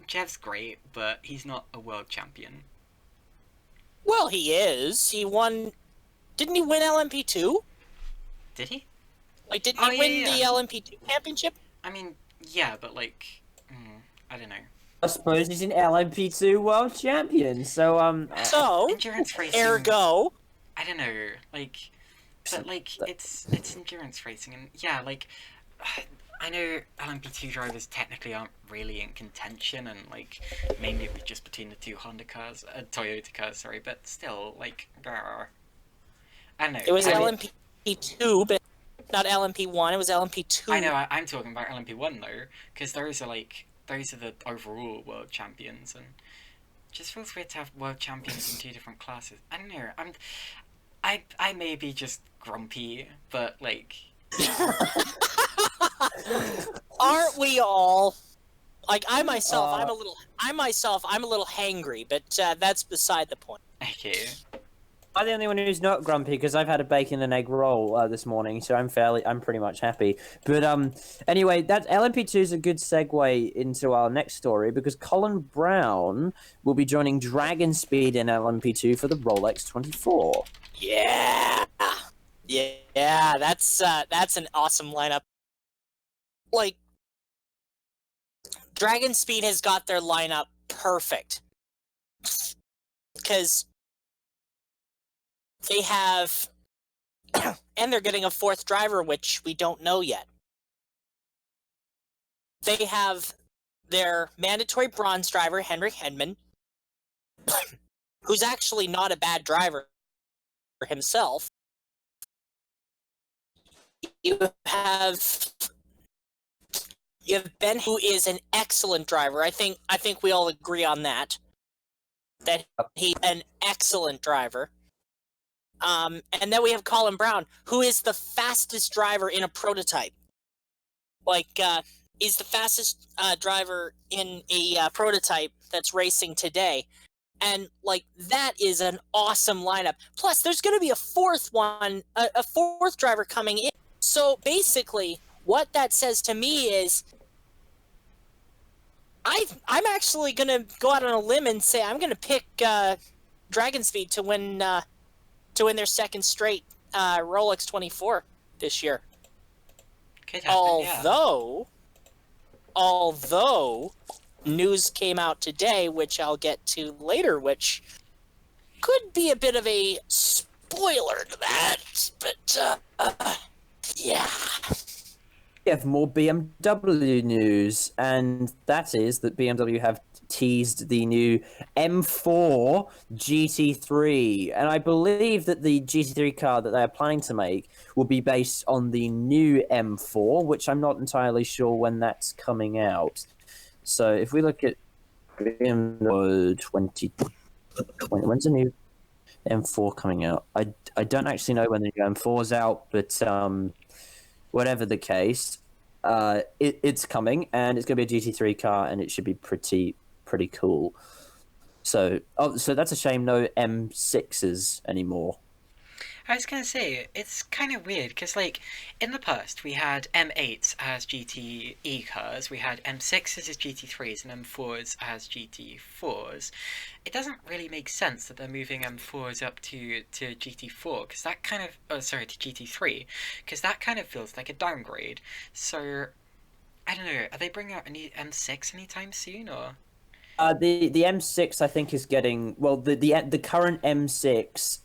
Speaker 3: Jeff's great, but he's not a world champion.
Speaker 2: Well, he is. He won... Didn't he win LMP2?
Speaker 3: Did he?
Speaker 2: Like, didn't he win the LMP2 championship?
Speaker 3: I mean, yeah, but like... I don't know.
Speaker 1: I suppose he's an LMP2 world champion, so,
Speaker 2: So,
Speaker 3: endurance racing...
Speaker 2: ergo...
Speaker 3: I don't know, like... But, like, it's endurance racing, and yeah, like... I know LMP2 drivers technically aren't really in contention, and like mainly it was just between the two Toyota cars, sorry, but still, like, I don't know.
Speaker 2: It was LMP2, but not LMP1. It was LMP2.
Speaker 3: I know. I'm talking about LMP1 though, because those are the overall world champions, and it just feels weird to have world champions in two different classes. I don't know. I may be just grumpy, but like.
Speaker 2: Aren't we all? Like, I'm a little hangry, but that's beside the point.
Speaker 3: Okay.
Speaker 1: I'm the only one who's not grumpy because I've had a bacon and egg roll this morning, so I'm pretty much happy. But anyway, that LMP2 is a good segue into our next story because Colin Brown will be joining Dragon Speed in LMP2 for the Rolex 24.
Speaker 2: Yeah, that's an awesome lineup. Like, Dragon Speed has got their lineup perfect because they have, and they're getting a fourth driver, which we don't know yet. They have their mandatory bronze driver, Henrik Hedman, who's actually not a bad driver himself. You have Ben, who is an excellent driver. I think we all agree on that. That he's an excellent driver. And then we have Colin Brown, who is the fastest driver in a prototype. Like, he's the fastest driver in a prototype that's racing today. And, like, that is an awesome lineup. Plus, there's going to be a fourth driver coming in. So, basically, what that says to me is, I'm actually going to go out on a limb and say I'm going to pick Dragon Speed to win their second straight Rolex 24 this year. Although news came out today, which I'll get to later, which could be a bit of a spoiler to that, but yeah.
Speaker 1: We have more BMW news, and that is that BMW have teased the new M4 GT3, and I believe that the GT3 car that they are planning to make will be based on the new M4, which I'm not entirely sure when that's coming out. So if we look at BMW 2020, when's the new M4 coming out? I don't actually know when the new M4 is out, but whatever the case, it's coming, and it's going to be a GT3 car, and it should be pretty cool. So that's a shame, no M6s anymore.
Speaker 3: I was gonna say, it's kind of weird, because, like, in the past, we had M8s as GTE cars, we had M6s as GT3s, and M4s as GT4s. It doesn't really make sense that they're moving M4s up to GT4, because that kind of, to GT3, because that kind of feels like a downgrade. So, I don't know, are they bringing out any M6 anytime soon, or...?
Speaker 1: The M6, I think, is getting... Well, the current M6...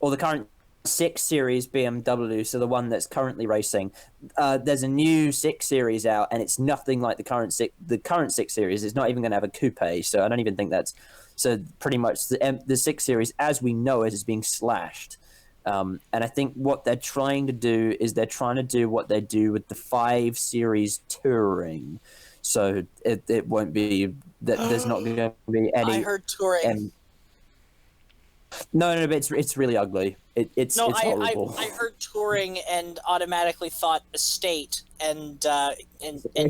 Speaker 1: or the current 6 Series BMW, so the one that's currently racing, there's a new 6 Series out, and it's nothing like the current 6 Series. It's not even going to have a coupe, so I don't even think that's... So pretty much the 6 Series, as we know it, is being slashed. And I think what they're trying to do is they're trying to do what they do with the 5 Series Touring. So it won't be... There's not going to be any...
Speaker 2: I heard Touring.
Speaker 1: No, but it's really ugly. It's horrible.
Speaker 2: I heard Touring and automatically thought estate, and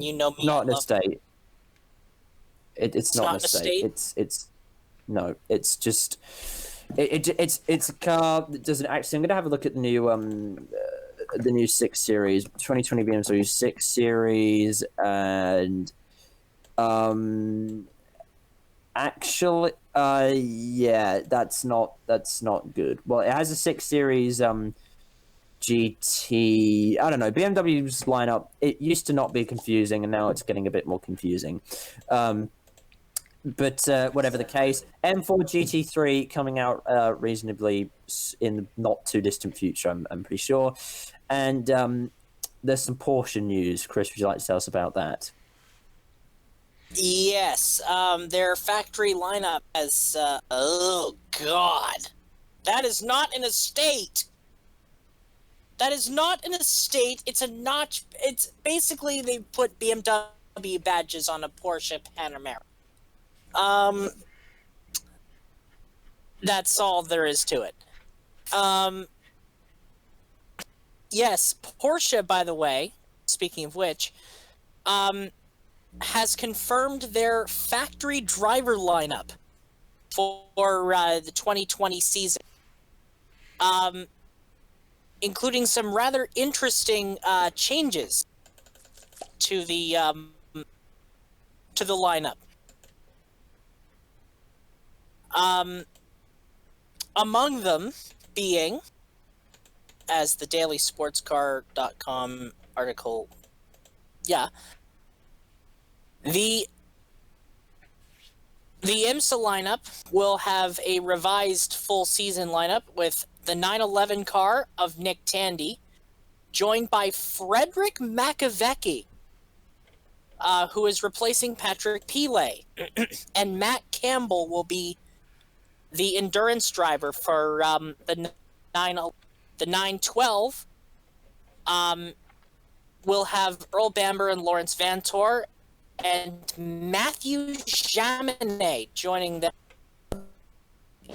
Speaker 2: you know me.
Speaker 1: Not an estate. It's not an estate. It's just it's a car that doesn't actually. I'm gonna have a look at the new 6 Series, 2020 BMW 6 Series, and actually, yeah, that's not good. Well, it has a 6 Series GT. I don't know. BMW's lineup, it used to not be confusing, and now it's getting a bit more confusing. But whatever the case, M4 GT3 coming out reasonably in the not too distant future, I'm pretty sure. And there's some Porsche news. Chris, would you like to tell us about that?
Speaker 2: Yes, their factory lineup has, oh god, that is not an estate. That is not an estate, it's a notch, it's basically they put BMW badges on a Porsche Panamera. That's all there is to it. Yes, Porsche, by the way, speaking of which, has confirmed their factory driver lineup for the 2020 season, including some rather interesting changes to the lineup. Among them being, as the dailysportscar.com article, the IMSA lineup will have a revised full season lineup with the 911 car of Nick Tandy, joined by Frederick Makovecki, who is replacing Patrick Pile, and Matt Campbell will be the endurance driver for the 912. We'll have Earl Bamber and Lawrence Vantor, and Matthew Jaminet joining them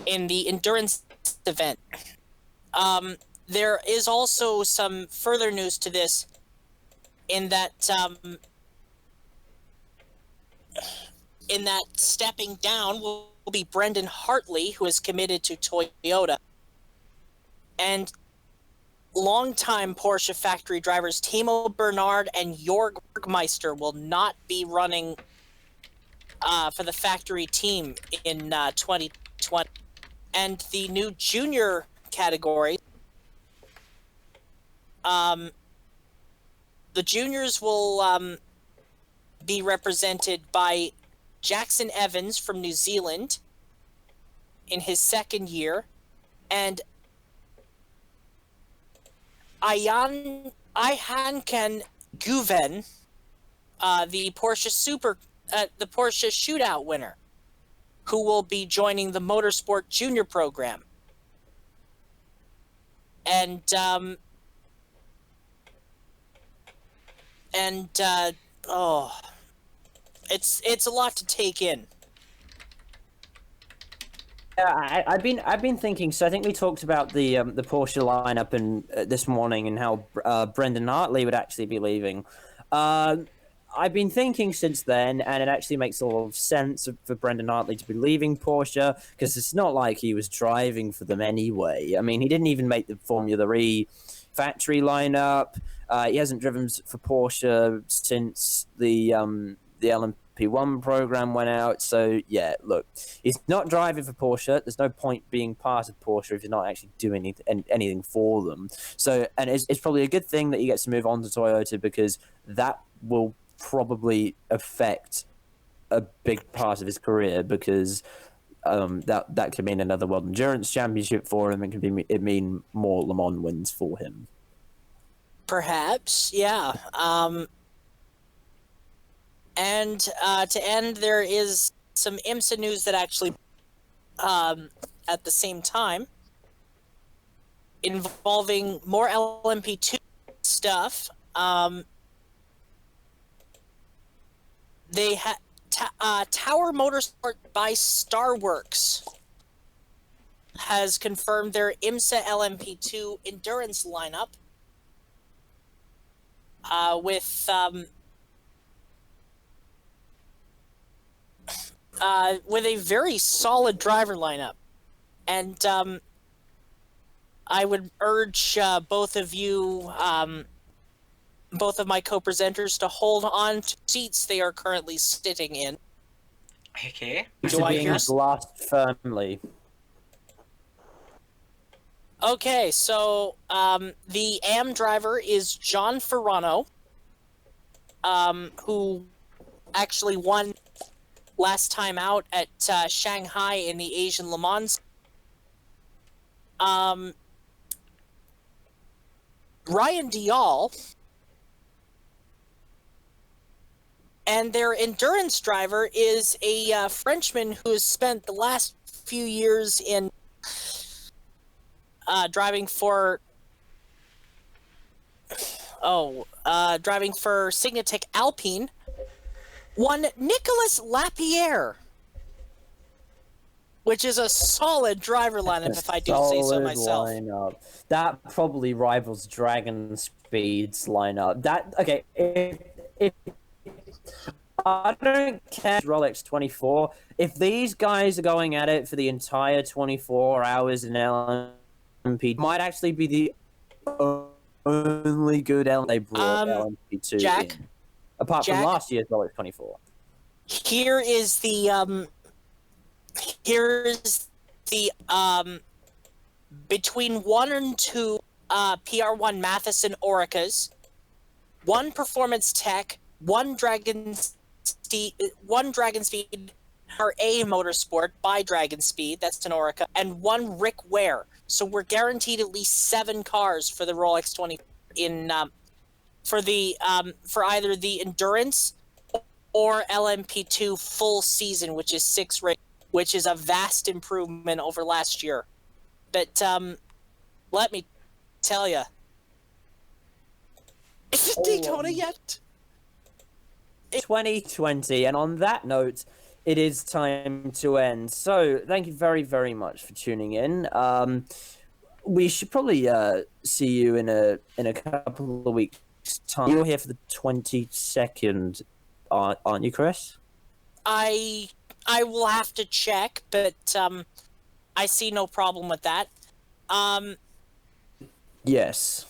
Speaker 2: in the endurance event. There is also some further news to this, in that stepping down will be Brendan Hartley, who is committed to Toyota, and longtime Porsche factory drivers Timo Bernard and Jorg Bergmeister will not be running for the factory team in 2020. And the new junior category, the juniors will be represented by Jackson Evans from New Zealand in his second year, and Ayhancan Guven, the Porsche the Porsche Shootout winner, who will be joining the Motorsport Junior program. And it's a lot to take in.
Speaker 1: Yeah, I've been thinking. So I think we talked about the Porsche lineup this morning and how Brendan Hartley would actually be leaving. I've been thinking since then, and it actually makes a lot of sense for Brendan Hartley to be leaving Porsche, because it's not like he was driving for them anyway. I mean, he didn't even make the Formula E factory lineup. He hasn't driven for Porsche since the LMP1 program went out. So yeah, look, he's not driving for Porsche. There's no point being part of Porsche if you're not actually doing anything for them. So, and it's probably a good thing that he gets to move on to Toyota, because that will probably affect a big part of his career, because that could mean another World Endurance Championship for him, and it mean more Le Mans wins for him.
Speaker 2: Perhaps, yeah. And to end, there is some IMSA news that actually, at the same time, involving more LMP2 stuff. They had Tower Motorsport by Starworks has confirmed their IMSA LMP2 endurance lineup with a very solid driver lineup, and I would urge both of you. Both of my co-presenters to hold on to seats they are currently sitting in.
Speaker 3: Okay.
Speaker 2: Do I hear?
Speaker 1: Glassed firmly.
Speaker 2: Okay, so the AM driver is John Ferrano, who actually won last time out at Shanghai in the Asian Le Mans. Ryan Dial. And their endurance driver is a Frenchman who has spent the last few years in driving for Signatec Alpine, one Nicolas Lapierre, which is a solid driver lineup, if I do say so myself.
Speaker 1: Lineup. That probably rivals Dragon Speed's lineup. If I don't care Rolex 24. If these guys are going at it for the entire 24 hours in LMP, might actually be the only good LMP they brought LMP2
Speaker 2: Jack,
Speaker 1: in. Apart from last year's Rolex 24.
Speaker 2: Here's the between 1 and 2 PR1 Matheson Oricas, 1 Performance Tech, 1 Dragon Speed RA Motorsport by Dragon Speed, that's an Orica, and 1 Rick Ware. So we're guaranteed at least 7 cars for the Rolex 20 in for either the endurance or LMP2 full season, which is 6 races, which is a vast improvement over last year. But let me tell you, is it Daytona yet?
Speaker 1: 2020, and on that note, it is time to end. So, thank you very, very much for tuning in. We should probably see you in a couple of weeks' time. You're here for the 22nd, aren't you, Chris?
Speaker 2: I will have to check, but I see no problem with that.
Speaker 1: Yes.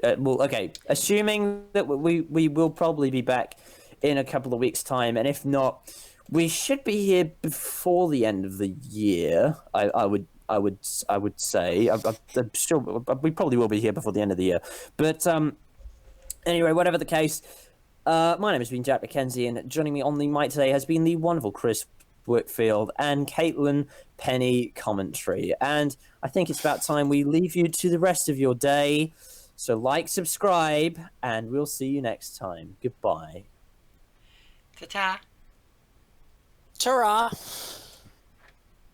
Speaker 1: Well, okay. Assuming that we will probably be back in a couple of weeks' time, and if not, we should be here before the end of the year. I would say. I'm sure we probably will be here before the end of the year. But anyway, whatever the case, my name has been Jack McKenzie, and joining me on the mic today has been the wonderful Chris Whitfield and Caitlin Penny commentary. And I think it's about time we leave you to the rest of your day. So like, subscribe, and we'll see you next time. Goodbye.
Speaker 3: Ta-ta.
Speaker 2: Ta-ra!